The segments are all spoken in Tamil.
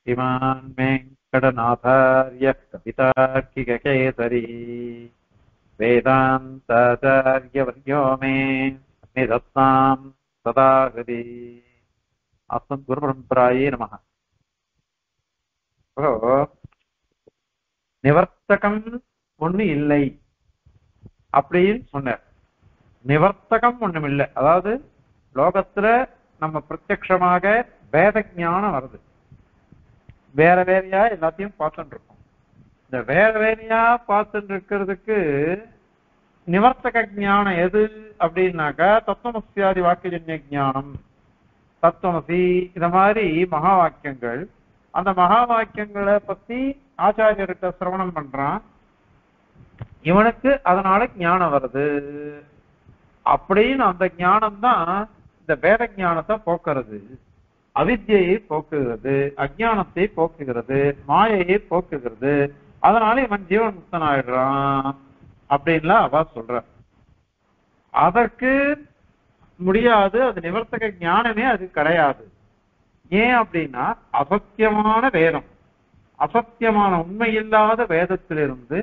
श्रीमान् वेङ्कटनाथार्यः कवितार्किककेसरी वेदान्ताचार्यवर्यो मे निधत्तां सदा हृदि अस्मद्गुरुपरम्परायै नमः। நிவர்த்தகம் ஒண்ணு இல்லை அப்படின்னு சொன்னார். நிவர்த்தகம் ஒண்ணும் இல்லை. அதாவது லோகத்துல நம்ம பிரத்யக்ஷமாக வேத ஞானம் வருது. வேற வேறையா எல்லாத்தையும் பார்த்துட்டு இருக்கோம். இந்த வேற வேறையா பார்த்துட்டு இருக்கிறதுக்கு நிவர்த்தக ஞானம் எது அப்படின்னாக்கா தத்துவமசியாதி வாக்கியஜன்ய ஞானம், தத்துவமசி இந்த மாதிரி மகா வாக்கியங்கள். அந்த மகா வாக்கியங்களை பத்தி ஆச்சாரியர்கிட்ட சிரவணம் பண்றான், இவனுக்கு அதனால ஞானம் வருது அப்படின்னு. அந்த ஞானம் தான் இந்த வேத ஞானத்தை போக்குறது, அவித்யை போக்குகிறது, அஜானத்தை போக்குகிறது, மாயையை போக்குகிறது. அதனால இவன் ஜீவன் முக்தன் ஆயிடுறான் அப்படின்லாம் அவ சொல்ற. அதற்கு முடியாது, அது நிவர்த்தக ஞானமே அது கிடையாது. ஏன் அப்படின்னா அசத்தியமான வேதம், அசத்தியமான உண்மை இல்லாத வேதத்திலிருந்து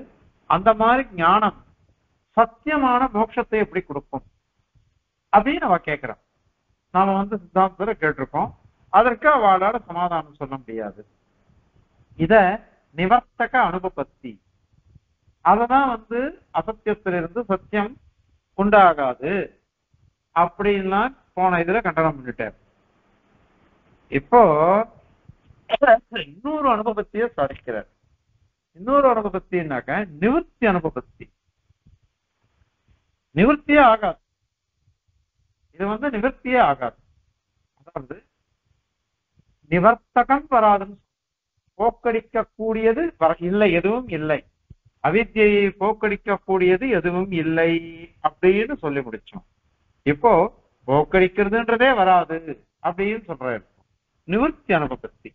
அந்த மாதிரி ஞானம் சத்தியமான மோட்சத்தை எப்படி கொடுக்கும் அப்படின்னு அவ கேட்கிறான். நாம சித்தாந்தத்துல கேட்டிருக்கோம். அதற்கு அவளால சமாதானம் சொல்ல முடியாது. இத நிவர்த்தக அனுபபத்தி, அததான் அசத்தியத்திலிருந்து சத்தியம் உண்டாகாது அப்படின்லாம் போன இதுல கண்டனம் பண்ணிட்டார். இப்போ இன்னொரு அனுபவத்தையே சாதிக்கிறார். இன்னொரு அனுபவத்தின்னாக்க நிவர்த்தி அனுபவத்தி. நிவர்த்தியே ஆகாது, இது நிவர்த்தியே ஆகாது. அதாவது நிவர்த்தகம் வராதுன்னு, போக்கடிக்க கூடியது இல்லை, எதுவும் இல்லை. அவித்யை போக்கடிக்க கூடியது எதுவும் இல்லை அப்படின்னு சொல்லி முடிச்சோம். இப்போ போக்கடிக்கிறதுன்றதே வராது அப்படின்னு சொல்றாரு நிவர்த்தி அனுபவத்தி.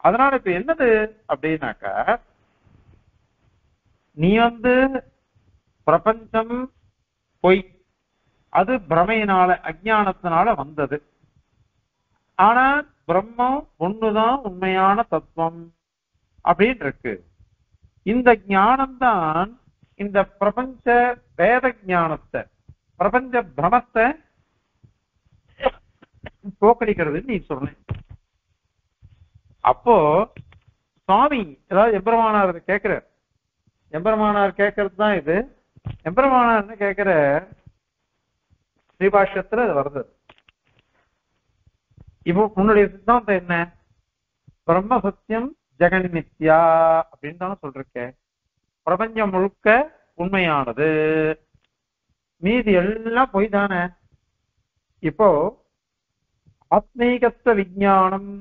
அதனால இப்ப என்னது அப்படின்னாக்கா, நீ பிரபஞ்சம் பொய், அது பிரமையினால அஜானத்தினால வந்தது. ஆனா பிரம்மம் ஒண்ணுதான் உண்மையான தத்துவம் அப்படின்னு இருக்கு. இந்த ஞானம்தான் இந்த பிரபஞ்ச வேத ஞானத்தை, பிரபஞ்ச பிரமத்தை போக்கடிக்கிறதுன்னு நீ சொல்ற. அப்போ சுவாமி ஏதாவது எம்பெருமானார் கேட்கிற, எம்பெருமானார் கேட்கறது தான் இது. எம்பெருமானார்னு கேட்கிற ஸ்ரீபாஷ்யத்துல அது வருது. இப்போ உன்னுடைய சித்தாந்தம் என்ன? பிரம்ம சத்தியம் ஜெகன் மித்யா அப்படின்னு தானே சொல்றேன். பிரபஞ்சம் முழுக்க உண்மையானது, மீதி எல்லாம் பொய் தானே. இப்போ ஆத்மீகத்துவ விஞ்ஞானம்,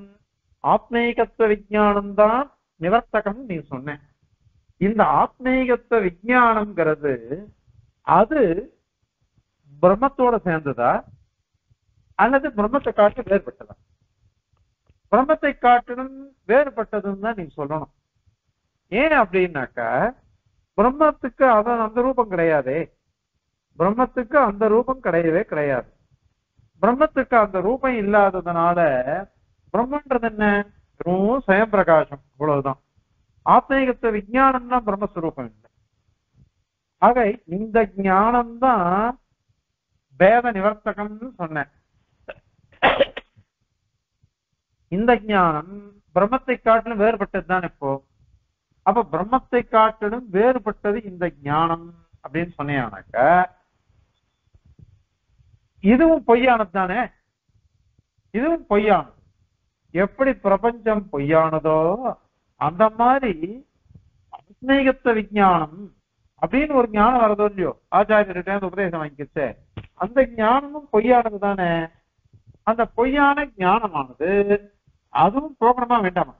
ஆத்மீகத்துவ விஞ்ஞானம் தான் நிவர்த்தகம் நீ சொன்ன. இந்த ஆத்மீகத்துவ விஞ்ஞானம்ங்கிறது அது பிரம்மத்தோட சேர்ந்ததா அல்லது பிரம்மத்தை காட்டு வேறுபட்டதா? பிரம்மத்தை காட்டிலும் வேறுபட்டதுன்னு தான் நீங்க சொல்லணும். ஏன் அப்படின்னாக்கா பிரம்மத்துக்கு அந்த ரூபம் கிடையாதே. பிரம்மத்துக்கு அந்த ரூபம் கிடையவே கிடையாது. பிரம்மத்துக்கு அந்த ரூபம் இல்லாததுனால பிரம்மன்றது என்ன? வெறும் சுயம் பிரகாசம், இவ்வளவுதான். ஆத்மீகத்துவ விஞ்ஞானம் தான் பிரம்மஸ்வரூபம் இல்லை. ஆக இந்த ஞானம்தான் வேத நிவர்த்தகம்னு சொன்னேன். இந்த ஞானம் பிரம்மத்தை காட்டிலும் வேறுபட்டது தான். இப்போ அப்ப பிரம்மத்தை காட்டிலும் வேறுபட்டது இந்த ஞானம் அப்படின்னு சொன்னாக்க இதுவும் பொய்யானது தானே. இதுவும் பொய்யானது. எப்படி பிரபஞ்சம் பொய்யானதோ அந்த மாதிரி ஆத்மீகத்துவ விஞ்ஞானம் அப்படின்னு ஒரு ஞானம் வரதோ இல்லையோ, ஆச்சாரியர்கிட்ட உபதேசம் வாங்கிச்சு, அந்த ஞானமும் பொய்யானது தானே. அந்த பொய்யான ஞானமானது அதுவும் போகணுமா வேண்டாமா?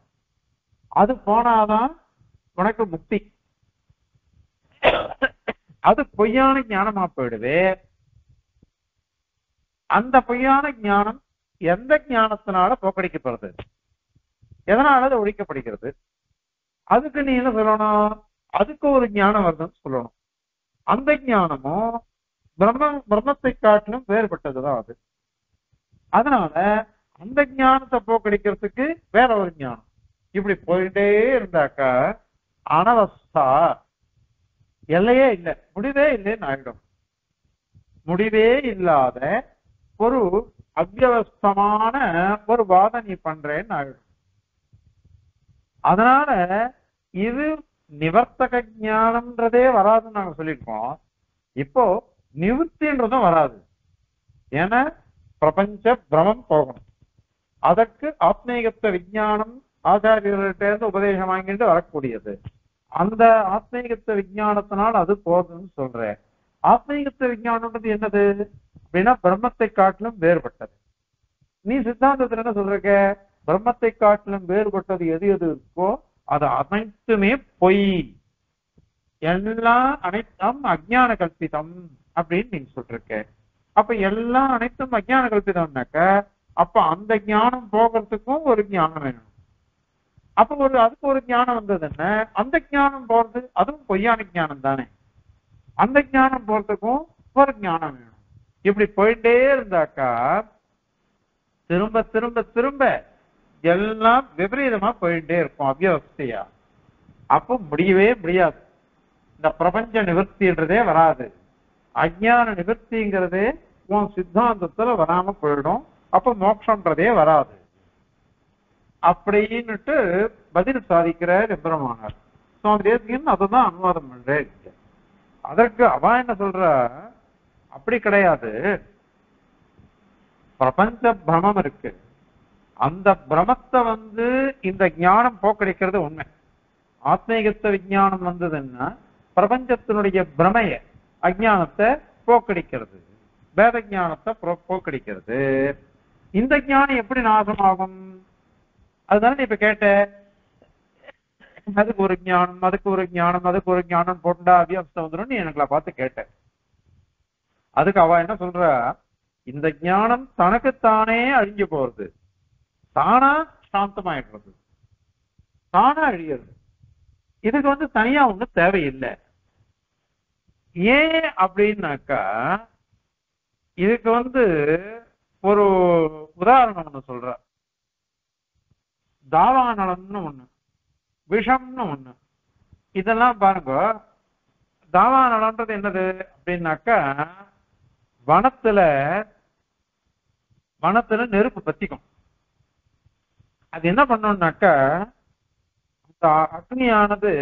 அது போனாதான் உனக்கு முக்தி. அது பொய்யான ஞானமா போயிடுவே. அந்த பொய்யான ஞானம் எந்த ஞானத்தினால போக்கடிக்கப்படுறது? எதனால அது ஒழிக்கப்படுகிறது? அதுக்கு நீ என்ன சொல்லணும்? அதுக்கு ஒரு ஞானம் வருதுன்னு சொல்லணும். அந்த ஞானமும் பிரம்மத்தை காட்டிலும் வேறுபட்டதுதான் அது. அதனால அந்த ஞானத்தை போக்கடிக்கிறதுக்கு வேற ஒரு ஞானம், இப்படி போயிட்டே இருந்தாக்கா அனவஸ்தா எல்லையே இல்லை, முடிவே இல்லைன்னு ஆயிடும். முடிவே இல்லாத ஒரு அவ்யவஸ்தமான ஒரு வாதம் நீ பண்றேன்னு ஆயிடும். அதனால இது நிவர்த்தக ஞானம்ன்றதே வராதுன்னு நாங்க சொல்லியிருக்கோம். இப்போ நிவர்த்தின்றதும் வராது. ஏன்னா பிரபஞ்ச பிரமம் போகணும். அதற்கு ஆத்மீகத்துவ விஞ்ஞானம் ஆச்சாரியர்கிட்ட இருந்து உபதேசம் வாங்கிட்டு வரக்கூடியது. அந்த ஆத்மீகத்துவ விஞ்ஞானத்தினால் அது போதுன்னு சொல்ற. ஆத்மீகத்துவ விஞ்ஞானம்ன்றது என்னது அப்படின்னா பிரம்மத்தை காட்டிலும் வேறுபட்டது. நீ சித்தாந்தத்துல என்ன சொல்றக்க, பிரம்மத்தை காட்டிலும் வேறுபட்டது எது எது இருக்கோ அது அனைத்துமே பொய், எல்லாம் அனைத்தும் அஜ்ஞான கல்பிதம் அப்படின்னு நீங்க சொல்றக்க. அப்ப எல்லாம் அனைத்தும் அஜ்ஞான கல்பிதம்னாக்க அப்ப அந்த ஞானம் போகிறதுக்கும் ஒரு ஞானம் வேணும். அப்ப அதுக்கு ஒரு ஞானம் வந்தது என்ன, அந்த ஞானம் போறது அதுவும் பொய்யான ஞானம் தானே. அந்த ஞானம் போறதுக்கும் ஒரு ஞானம் வேணும். இப்படி போயிட்டே இருந்தாக்கா திரும்ப திரும்ப திரும்ப எல்லாம் விபரீதமா போயிட்டே இருக்கும் அவ்யவஸ்தையா. அப்போ முடியவே முடியாது. இந்த பிரபஞ்ச நிவர்த்தின்றதே வராது. அஜ்ஞான நிவர்த்திங்கிறதே உன் சித்தாந்தத்துல வராம போயிடும். அப்ப மோட்சம்ன்றதே வராது அப்படின்னுட்டு பதில் சாதிக்கிறார் எம்பெருமானார் சுவாமி தேசிகன். அதுதான் அனுவாதம் பண்றேன். அதற்கு அவ என்ன சொல்ற, அப்படி கிடையாது. பிரபஞ்ச பிரமம் இருக்கு, அந்த பிரமத்தை இந்த ஞானம் போக்கடிக்கிறது உண்மை. ஆத்மீகத்துவ விஞ்ஞானம் வந்ததுன்னா பிரபஞ்சத்தினுடைய பிரமைய அஜ்ஞானத்தை போக்கடிக்கிறது, வேத ஞானத்தை போக்கடிக்கிறது. இந்த ஞானம் எப்படி நாசமாகும்? அதுதானே இப்ப கேட்ட. அதுக்கு ஒரு ஞானம், அதுக்கு ஒரு ஞானம், அதுக்கு ஒரு ஞானம் போட்டா அவ்யவஸ்தை வந்துடும் நீ எனக்குல பார்த்து கேட்ட. அதுக்கு அவ என்ன சொல்ற, இந்த ஞானம் தனக்குத்தானே அழிஞ்சு போறது, தானா சாந்தமாயிடுறது, தானா அழியிறது. இதுக்கு தனியா ஒண்ணு தேவையில்லை. ஏன் அப்படின்னாக்கா இதுக்கு ஒரு உதாரணம் ஒண்ணு சொல்ற. தாவானலம்னு ஒண்ணு, விஷம்னு ஒண்ணு. இதெல்லாம் பாருங்க. தாவானலம்ன்றது என்னது அப்படின்னாக்கா வனத்துல நெருப்பு பத்திக்கும். அது என்ன பண்ணோம்னாக்கா அந்த அக்னியானது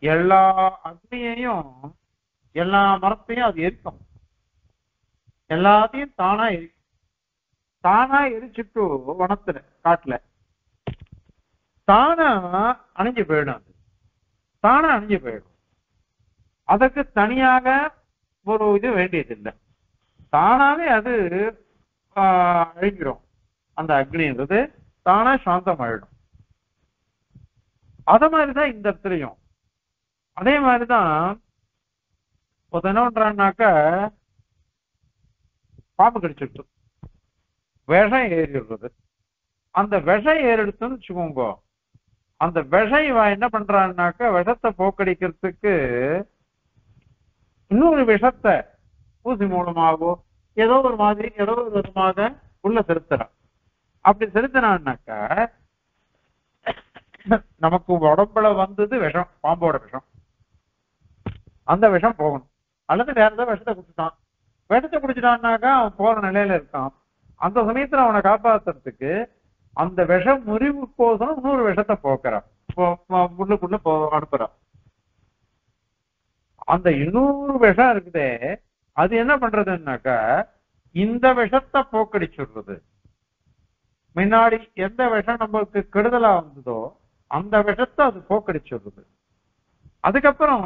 எல்லா அக்னியையும் எல்லா மரத்தையும் அது எரிக்கும், எல்லாத்தையும் தானா எரிக்கும். தானா எரிச்சுட்டு வனத்துல காட்டுல தானா அணிஞ்சு போயிடும். அது தானா அணிஞ்சு போயிடும். அதற்கு தனியாக ஒரு இது வேண்டியதில்லை, தானாவே அது அழிஞ்சிடும். அந்த அக்னின்றது தானா சாந்தம் ஆயிடும். அத மாதிரிதான் இந்த இடத்துலயும் அதே மாதிரிதான் என்ன பண்றான்னாக்க பாம்பு கடிச்சிட்டு விஷம் ஏறிடுறது. அந்த விஷம் ஏறிடுத்துன்னு வச்சுக்கோங்க, அந்த விஷம் என்ன பண்றான்னாக்க விஷத்தை போக்கடிக்கிறதுக்கு இன்னொரு விஷத்தை ஊசி மூலமாகவோ ஏதோ ஒரு மாதிரி ஏதோ ஒரு விதமாக உள்ள செலுத்துறான். அப்படி செலுத்தினான்னாக்க நமக்கு உடம்புல வந்தது விஷம், பாம்போட விஷம். அந்த விஷம் போகணும். அல்லது வேற ஏதாவது விஷத்தை குடிச்சுட்டான், விஷத்தை குடிச்சிட்டான்னாக்கா அவன் போற நிலையில இருக்கான். அந்த சமயத்துல அவனை காப்பாத்துறதுக்கு அந்த விஷம் முறிவுக்கோசரம் இன்னொரு விஷத்தை போக்குறான், உள்ளுக்குள்ள அனுப்புறான். அந்த இன்னொரு விஷம் இருக்குதே அது என்ன பண்றதுன்னாக்கா இந்த விஷத்தை போக்கடிச்சுடுறது. முன்னாடி எந்த விஷம் நமக்கு கெடுதலா வந்ததோ அந்த விஷத்தை அது போக்கடிச்சுடுறது. அதுக்கப்புறம்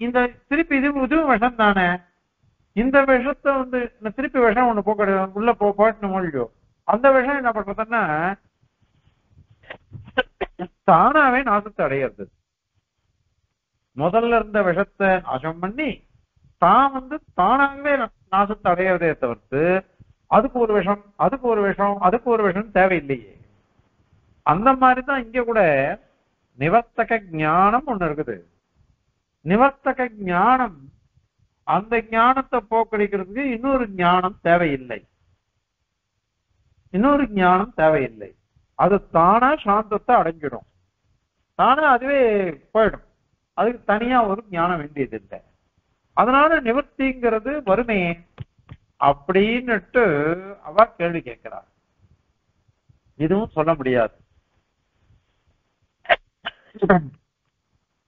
இந்த திருப்பி இதுவும் விஷம் தானே, இந்த விஷத்தை திருப்பி விஷம் ஒண்ணு போக்கடி உள்ள போட்டு மொழியோ அந்த விஷம் என்ன பண்றதுன்னா தானாவே நாசத்தை அடையிறது. முதல்ல இருந்த விஷத்தை நாசம் பண்ணி தான் தானாகவே நாசத்தை அடையிறதே தவிர்த்து அதுக்கு ஒரு விஷம் அதுக்கு ஒரு விஷம் அதுக்கு ஒரு விஷம் தேவையில்லையே. அந்த மாதிரிதான் இங்க கூட நிவர்த்தக ஞானம் ஒண்ணு இருக்குது. நிவர்த்தக ஞானம், அந்த ஞானத்தை போக்கடிக்கிறதுக்கு இன்னொரு ஞானம் தேவையில்லை, இன்னொரு ஞானம் தேவையில்லை. அது தானா சாந்தத்தை அடைஞ்சிடும். தானே அதுவே போயிடும். அதுக்கு தனியா ஒரு ஞானம் வேண்டியது இல்லை. அதனால நிவர்த்திங்கிறது வருமே அப்படின்னுட்டு அவ கேள்வி கேட்கிறார். இதுவும் சொல்ல முடியாது.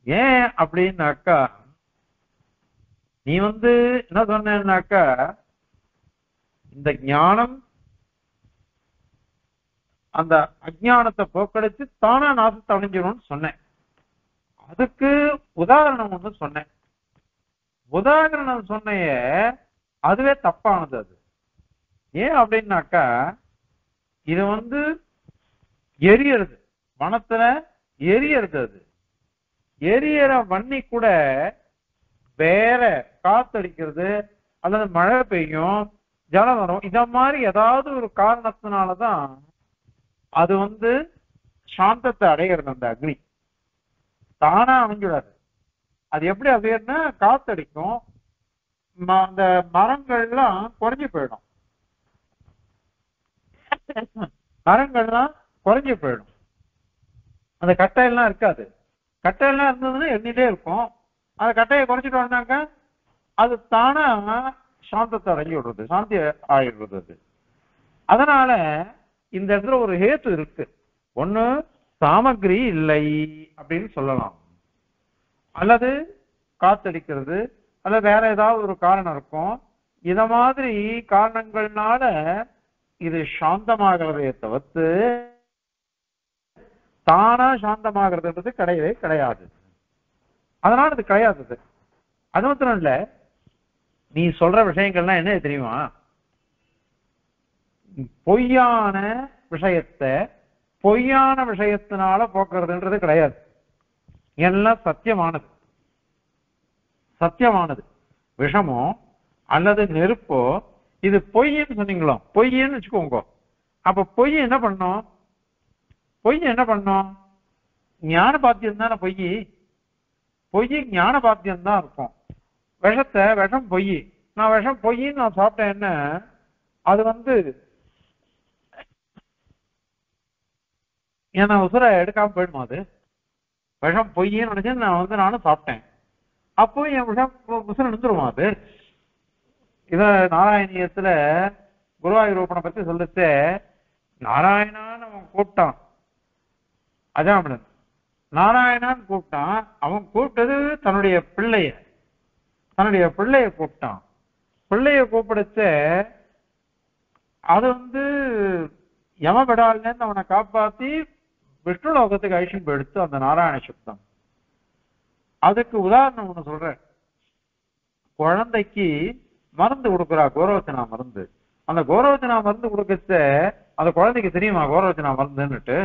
ஏன் அப்படின்னாக்கா, நீ என்ன சொன்னாக்கா, இந்த ஞானம் அந்த அஜ்ஞானத்தை போக்கடிச்சு தானா நாசத்தை அடைஞ்சிடும்னு சொன்னேன். அதுக்கு உதாரணம் ஒண்ணு சொன்னேன். உதாரணம் சொன்னைய அதுவே தப்பானது. அது ஏன் அப்படின்னாக்கா, இது எரியறது, மனத்துல எரியறது. அது எரியற வன்னி கூட வேற காத்தடிக்கிறது அல்லது மழை பெய்யும், ஜலம் வரும், இத மாதிரி ஏதாவது ஒரு காரணத்தினாலதான் அது சாந்தத்தை அடைகிறது. அந்த அக்னி தானா அமைஞ்சிடாது. அது எப்படி அடையறதுன்னா, காத்தடிக்கும், அந்த மரங்கள்லாம் குறைஞ்சு போயிடும். மரங்கள்லாம் குறைஞ்சு போயிடும். அந்த கட்டையெல்லாம் இருக்காது. கட்டையெல்லாம் இருந்ததுன்னா எண்ணிலே இருக்கும். அந்த கட்டையை குறைச்சிட்டோம்னாக்கா அது தானா சாந்தத்தை அடைஞ்சு விடுறது, சாந்தி ஆயிடுறது. அது அதனால இந்த இடத்துல ஒரு ஹேத்து இருக்கு. ஒண்ணு சாமகிரி இல்லை அப்படின்னு சொல்லலாம், அல்லது காத்தடிக்கிறது, அல்லது வேற ஏதாவது ஒரு காரணம் இருக்கும். இத மாதிரி காரணங்கள்னால இது சாந்தமாகிறதையே தவிர்த்து தானா சாந்தமாகிறதுன்றது கிடையவே கிடையாது. அதனால அது கிடையாது. அது மாத்திரம் இல்ல, நீ சொல்ற விஷயங்கள்லாம் என்ன தெரியுமா, பொய்யான விஷயத்தை பொய்யான விஷயத்தினால போக்குறதுன்றது கிடையாது. எல்லாம் சத்தியமானது. சத்தியமானது விஷமோ அல்லது நெருப்போ இது பொய்ன்னு சொன்னீங்களோ, பொய்ன்னு வச்சுக்கோங்க. அப்ப பொய் என்ன பண்ணும்? பொய் என்ன பண்ணும்? ஞான பாத்தியம் தானே பொய். பொய் ஞான பாத்தியம் தான் இருக்கும். விஷம் பொய். நான் விஷம் பொய்ன்னு நான் சாப்பிட்டேன், என்ன அது ஏன்னா உசுரை எடுக்காம போயிடுமா? அது விஷம் பொய்ன்னு நினைச்சு நானும் சாப்பிட்டேன். அப்போ என் விஷம் உசுரை நின்றுருமா? அது இத நாராயணியத்துல குருவாயூரப்பனை பத்தி சொல்லிட்டு, நாராயணான்னு அவன் கூப்பிட்டான் அஜாமிடன். நாராயணான்னு கூப்பிட்டான். அவன் கூப்பிட்டது தன்னுடைய பிள்ளைய கூப்பிட்டான். பிள்ளைய கூப்பிடுச்ச அது யமபடால அவனை காப்பாத்தி விஷ்ணு லோகத்துக்கு ஐஷன் போயிடுச்சு அந்த நாராயண சப்தம். அதுக்கு உதாரணம் ஒண்ணு சொல்றேன். குழந்தைக்கு மருந்து கொடுக்குறா, கோரோச்சனா மருந்து. அந்த கோரோச்சனா மருந்து கொடுக்கச்ச அந்த குழந்தைக்கு தெரியுமா கோரோச்சனா மருந்துன்னுட்டு?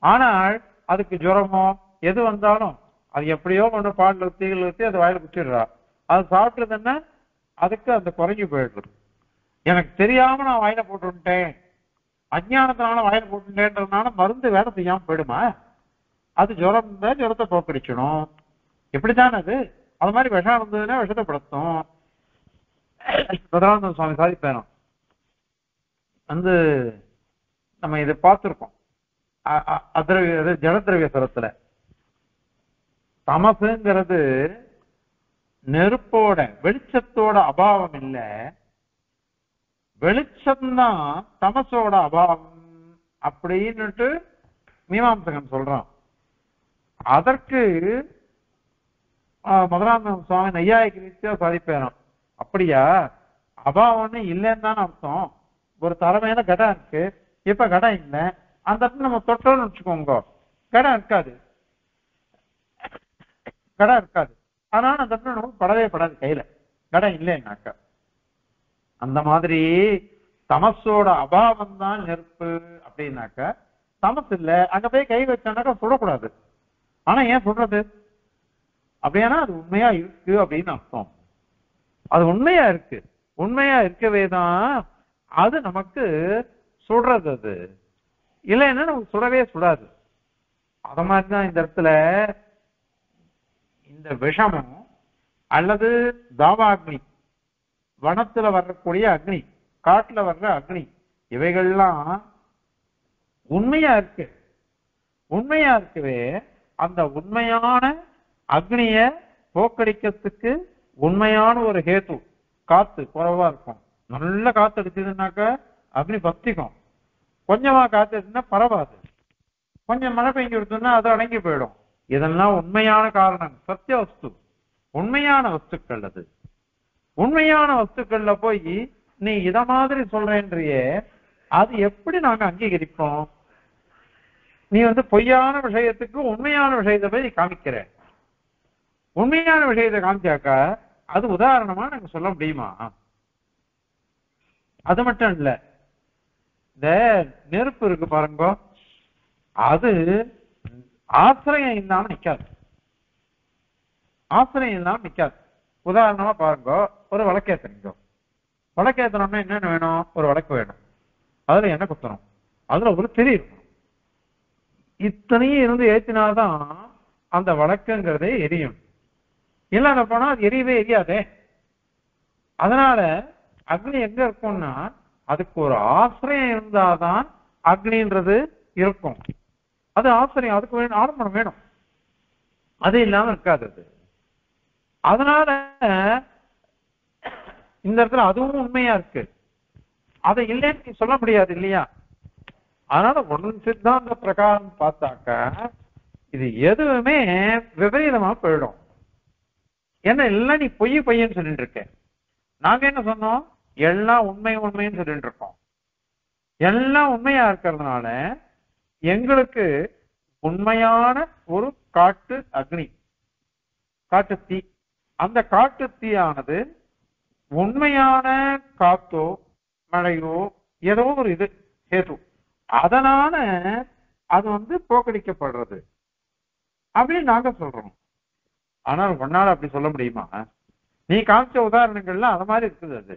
ஆனால் அதுக்கு ஜுரமோ எது வந்தாலும் அது எப்படியோ ஒண்ணு பால் ஊத்தி அது வாயில குச்சிடுறா. அது சாப்பிட்டதுன்னா அதுக்கு அந்த குறைஞ்சு போயிடுறது. எனக்கு தெரியாம நான் வாயில போட்டுட்டேன், அஜ்ஞானத்தினால வாயில போட்டுட்டேன்றதுனால மருந்து வேலை செய்யாம போயிடுமா? அது ஜுரம் இருந்தா ஜுரத்தை போக்கடிச்சணும். எப்படித்தான் அது மாதிரி விஷம் இருந்ததுன்னா விஷத்தை படுத்தும். சதானந்த சுவாமி சாதிப்பேனும் நம்ம இதை பார்த்திருக்கோம். ஜலதிரவிய சரத்துல தமசுங்கிறது நெருப்போட வெளிச்சத்தோட அபாவம் இல்ல, வெளிச்சம்தான் தமசோட அபாவம் அப்படின்னுட்டு மீமாம்சகன் சொல்றான். அதற்கு மதுராந்தகம் சுவாமி நையாயிக ரீதியா சாதிப்பேறான். அப்படியா, அபாவம்னு இல்லைன்னு தானே அர்த்தம். ஒரு தலைமையில கடம் இருக்கு, இப்ப கடம் இல்லை, அந்த இடத்துல நம்ம தொட்டோம்னு வச்சுக்கோங்க கடம் இருக்காது. கடம் இருக்காது. அதனால அந்த இடத்துல நமக்கு படவே படாது கையில கடம் இல்லைன்னாக்கா. அந்த மாதிரி தமசோட அபாவம் தான் நெருப்பு அப்படின்னாக்கா, தமசு இல்ல அங்க போய் கை வச்சானாக்கா சுடக்கூடாது. ஆனா ஏன் சொல்றது? அப்படியானா அது உண்மையா இருக்கு அப்படின்னு அர்த்தம். அது உண்மையா இருக்கு. உண்மையா இருக்கவே தான் அது நமக்கு சுடுறது. அது இல்லைன்னா நமக்கு சுடவே சுடாது. அத மாதிரிதான் இந்த இடத்துல இந்த விஷமும் அல்லது தாவாக்னி, வனத்துல வரக்கூடிய அக்னி, காட்டுல வர்ற அக்னி, இவைகள்லாம் உண்மையா இருக்கு. உண்மையா இருக்கவே அந்த உண்மையான அக்னிய போக்கடிக்கிறதுக்கு உண்மையான ஒரு ஹேத்து காத்து குறைவா இருக்கும். நல்ல காத்து அடிச்சதுன்னாக்க அக்னி பக்திக்கும். கொஞ்சமா காத்து அடிச்சுன்னா பரவாது. கொஞ்சம் மழை பெஞ்சு கொடுத்தோம்னா அது அடங்கி போயிடும். இதெல்லாம் உண்மையான காரணம், சத்திய வஸ்து, உண்மையான வஸ்துக்கள். அது உண்மையான வஸ்துக்கள்ல போய் நீ இத மாதிரி சொல்றேன்றியே, அது எப்படி நாங்க அங்கீகரிப்போம்? நீ பொய்யான விஷயத்துக்கு உண்மையான விஷயத்தை போய் நீ காமிக்கிற. உண்மையான விஷயத்தை காமிச்சாக்கா அது உதாரணமா நாங்க சொல்ல முடியுமா? அது மட்டும் இல்ல, இந்த நெருப்பு இருக்கு பாருங்க, அது ஆசிரியம் இல்லாம நிக்காது. ஆசிரியம் இல்லாம நிக்காது. உதாரணமா பாருங்க, ஒரு விளக்கேத்தனீங்க. விளக்கேத்தனம்னா என்னென்ன வேணும்? ஒரு விளக்கு வேணும், அதுல என்ன குத்தணும், அதுல ஒரு திரி இருக்கணும். இத்தனையும் இருந்து ஏற்றினாதான் அந்த விளக்குங்கிறதே எரியும். இல்ல போனா அது எரியவே எரியாதே. அதனால அக்னி எங்க இருக்கும்னா அதுக்கு ஒரு ஆசிரியம் இருந்தாதான் அக்னின்றது இருக்கும். அது ஆசிரியம், அதுக்கு வேணும், ஆடம்பரம் வேணும். அது இல்லாம இருக்காது அது. அதனால இந்த இடத்துல அதுவும் உண்மையா இருக்கு. அதை இல்லைன்னு சொல்ல முடியாது இல்லையா? அதனால ஒன்னு சித்தாந்த பிரகாரம் பார்த்தாக்கா இது எதுவுமே விபரீதமா போயிடும். ஏன்னா எல்லாம் நீ பொய் பொய்ன்னு சொல்லிட்டு இருக்க. நாங்க என்ன சொன்னோம்? எல்லாம் உண்மை உண்மைன்னு சொல்லிட்டு இருக்கோம். எல்லாம் உண்மையா இருக்கிறதுனால எங்களுக்கு உண்மையான ஒரு காட்டு அக்னி, காட்டு தீ, அந்த காட்டு தீயானது உண்மையான காத்தோ மழையோ ஏதோ ஒரு இது ஹேது, அதனால அது போக்கடிக்கப்படுறது அப்படின்னு நாங்க சொல்றோம். ஆனால் ஒன்னால அப்படி சொல்ல முடியுமா? நீ காமிச்ச உதாரணங்கள்ல அது மாதிரி இருக்குது. அது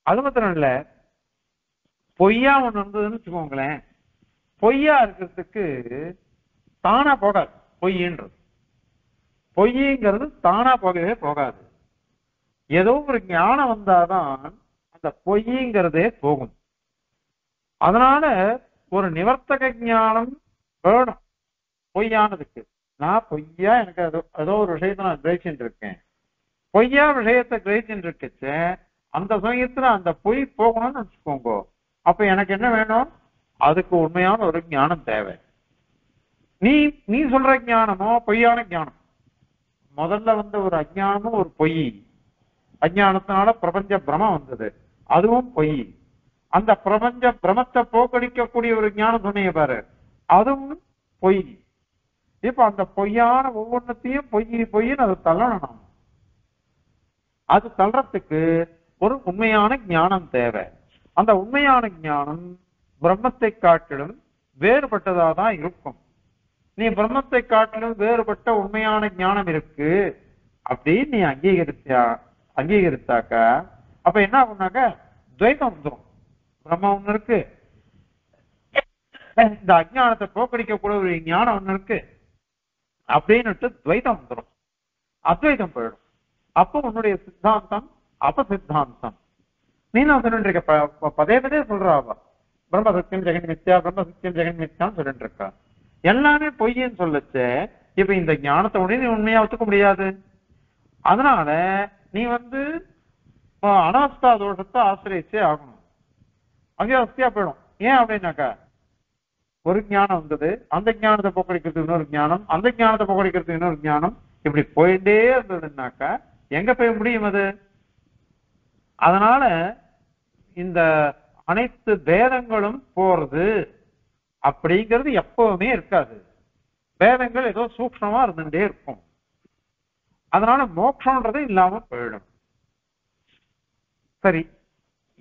அது மாத்திரம் இல்ல, பொய்யா ஒண்ணு இருந்ததுன்னு வச்சுக்கோங்களேன், பொய்யா இருக்கிறதுக்கு தானா போகாது. பொய்ன்றது, பொய்ங்கிறது தானா போகவே போகாது. ஏதோ ஒரு ஞானம் வந்தாதான் அந்த பொய்ங்கிறதே போகும். அதனால ஒரு நிவர்த்தக ஞானம் வேணும் பொய்யானதுக்கு. நான் பொய்யா எனக்கு ஏதோ ஒரு விஷயத்த நான் கிரகிச்சுட்டு இருக்கேன், பொய்யா விஷயத்தை கிரகிச்சுட்டு இருக்கச்சு அந்த சமயத்துல அந்த பொய் போகணும்னு வச்சுக்கோங்க. அப்ப எனக்கு என்ன வேணும்? அதுக்கு உண்மையான ஒரு ஞானம் தேவை. நீ நீ சொல்ற ஞானமோ பொய்யான ஞானம். முதல்ல ஒரு அஜ்ஞானமும் ஒரு பொய். அஜ்ஞானத்தினால பிரபஞ்ச பிரமம் வந்தது, அதுவும் பொய். அந்த பிரபஞ்ச பிரமத்தை போக்கடிக்கக்கூடிய ஒரு ஞானம் சொன்னீங்க பாரு, அதுவும் பொய். இப்ப அந்த பொய்யான ஒவ்வொன்றத்தையும் பொய் பொய்ன்னு அதை தள்ளணும். அது தள்ளுறதுக்கு ஒரு உண்மையான ஞானம் தேவை. அந்த உண்மையான ஞானம் பிரம்மத்தை காட்டிலும் வேறுபட்டதா தான் இருக்கும். நீ பிரம்மத்தை காட்டிலும் வேறுபட்ட உண்மையான ஞானம் இருக்கு அப்படின்னு நீ அங்கீகரித்தாக்க அப்ப என்ன ஆகும்னாக்க துவைதம் வந்துடும். பிரம்ம ஒண்ணு இருக்கு, இந்த அஜ்ஞானத்தை போக்கடிக்கக்கூடிய ஒரு ஞானம் ஒண்ணு இருக்கு அப்படின்னுட்டு துவைதம் வந்துடும், அத்வைதம் போயிடும். அப்போ உன்னுடைய சித்தாந்தம் அபசித்தாந்தம். நீ நான் சொல்லிட்டு இருக்க பதே பதே சொல்றாவா பிரம்ம சத்தியம் ஜெகன் மித்யா, பிரம்ம சத்தியம் ஜெகன் மித்யான்னு சொல்லிட்டு இருக்கா. எல்லாமே பொய்ன்னு சொல்லச்சு இப்ப இந்த ஞானத்தை உடனே நீ உண்மையா ஒத்துக்க முடியாது. அதனால நீ அனாவஸ்தா தோஷத்தை ஆசிரியச்சே ஆகணும். அவ்வியவஸ்தையா போயிடும். ஏன் அப்படின்னாக்கா ஒரு ஞானம் வந்தது, அந்த ஞானத்தை போக்கடிக்கிறதுக்கு இன்னொரு ஞானம், அந்த ஞானத்தை போக்கடிக்கிறதுக்கு இன்னொரு ஞானம், இப்படி போயிட்டே இருந்ததுன்னாக்கா எங்க போய் முடியும் அது? அதனால இந்த அனைத்து பேதங்களும் போறது அப்படிங்கிறது எப்பவுமே இருக்காது. பேதங்கள் ஏதோ சூக்ஷ்மமா இருந்துட்டே இருக்கும். அதனால மோட்சம்ன்றது இல்லாம போயிடும். சரி,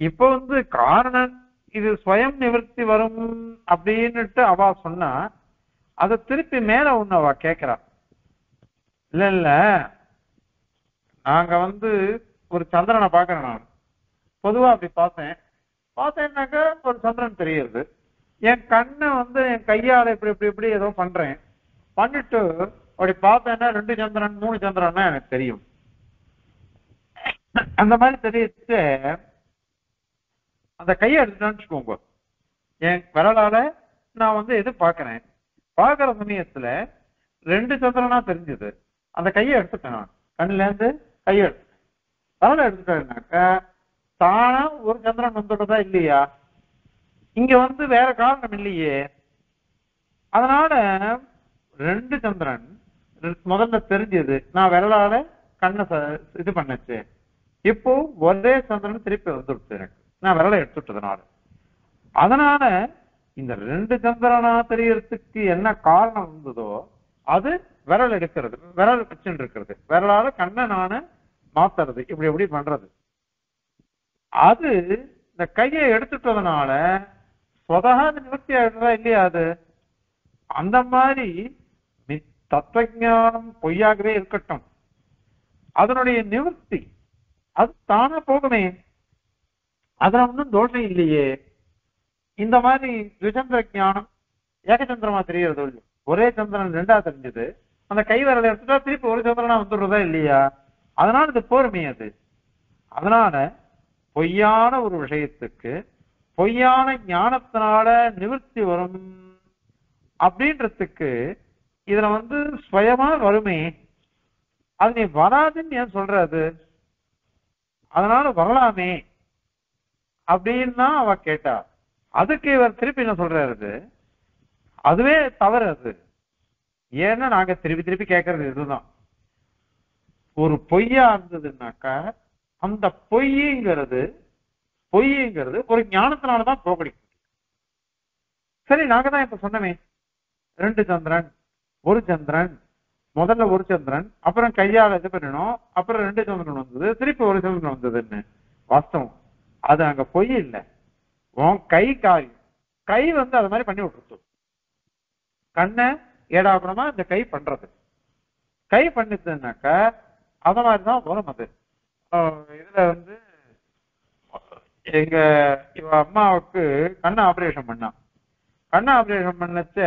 இப்ப காரணம் இது ஸ்வயம் நிவர்த்தி வரும் அப்படின்னுட்டு அவ சொன்னா அதை திருப்பி மேல ஒண்ணு அவ கேட்கிறா. இல்ல இல்ல, நாங்க ஒரு சந்திரனை பாக்குறேன். நான் பொதுவா அப்படி பார்த்தேன்னாக்க ஒரு சந்திரன் தெரியுது. என் கண்ணை என் கையால இப்படி இப்படி இப்படி ஏதோ பண்றேன், பண்ணிட்டு அப்படி பார்த்தேன்னா 2 சந்திரன் 3 சந்திரன் எனக்கு தெரியும். அந்த மாதிரி தெரியுது. அந்த கையை எடுத்துட்டான்னு வச்சுக்கோங்க, என் விரலால நான் எது பாக்குறேன், பாக்குற சமயத்துல ரெண்டு சந்திரனா தெரிஞ்சது. அந்த கையை எடுத்துட்டேன் நான், கண்ணுல இருந்து கையை எடுத்துட்டேன். அதனால எடுத்துட்டேன்னாக்க தானா ஒரு சந்திரன் வந்துடுறதா இல்லையா? இங்க வேற காரணம் இல்லையே. அதனால ரெண்டு சந்திரன் முதல்ல தெரிஞ்சது, நான் விரலால கண்ணை இது பண்ணச்சு. இப்போ ஒரே சந்திரன் திருப்பி வந்துடுச்சு எனக்கு, நான் விரலை எடுத்துட்டதுனால. அதனால இந்த ரெண்டு சந்திரனா தெரியறதுக்கு என்ன காரணம் இருந்ததோ அது விரல் எடுக்கிறது, விரல் வச்சுட்டு இருக்கிறது, விரலால கண்ணை நானு மாத்துறது, இப்படி எப்படி பண்றது. அது இந்த கையை எடுத்துட்டதுனால ஸ்வதகா நிவர்த்தி ஆயிடுறதா இல்லையா? அது அந்த மாதிரி தத்துவஞானம் பொய்யாகவே இருக்கட்டும், அதனுடைய நிவர்த்தி அது தானா போகுமே, அதுல ஒன்றும் தோஷம் இல்லையே. இந்த மாதிரி துச்சந்திர ஞானம் ஏகச்சந்திரமா தெரியறது, ஒரே சந்திரன் ரெண்டா தெரிஞ்சது, அந்த கை விரலை எடுத்துட்டா திருப்பி ஒரு சந்திரனா வந்துடுறதா இல்லையா? அதனால இது போருமே அது. அதனால பொய்யான ஒரு விஷயத்துக்கு பொய்யான ஞானத்தினால நிவர்த்தி வரும் அப்படின்றதுக்கு இதுல சுயமா வருமே, அது நீ வராதுன்னு ஏன் சொல்ற? அது அதனால வரலாமே அப்படின்னா அவ கேட்டா, அதுக்கு இவர் திருப்பி என்ன சொல்றாரு? அதுவே தவறு அது. ஏன்னா நாங்க திருப்பி திருப்பி கேட்கறது இதுதான், ஒரு பொய்யா இருந்ததுன்னாக்கா அந்த பொய்ங்கிறது ஒரு ஞானத்தினாலதான் போகடிக்கும். சரி, நாங்க தான் இப்ப சொன்னமே, ரெண்டு சந்திரன் ஒரு சந்திரன், முதல்ல ஒரு சந்திரன், அப்புறம் கையால இது பண்ணணும், அப்புறம் ரெண்டு சந்திரன் வந்தது, திருப்பி ஒரு சந்திரன் வந்ததுன்னு. வாஸ்தவம் அது அங்க பொய் இல்லை, உன் கை காரியம். கை அது மாதிரி பண்ணி விட்டுருச்சு, கண்ணை ஏடாபுரமா இந்த கை பண்றது. கை பண்ணிச்சுனாக்க அத மாதிரிதான் வரும் அது. இதுல எங்க இவ அம்மாவுக்கு கண்ணு ஆபரேஷன் பண்ணா. கண்ணு ஆபரேஷன் பண்ணச்ச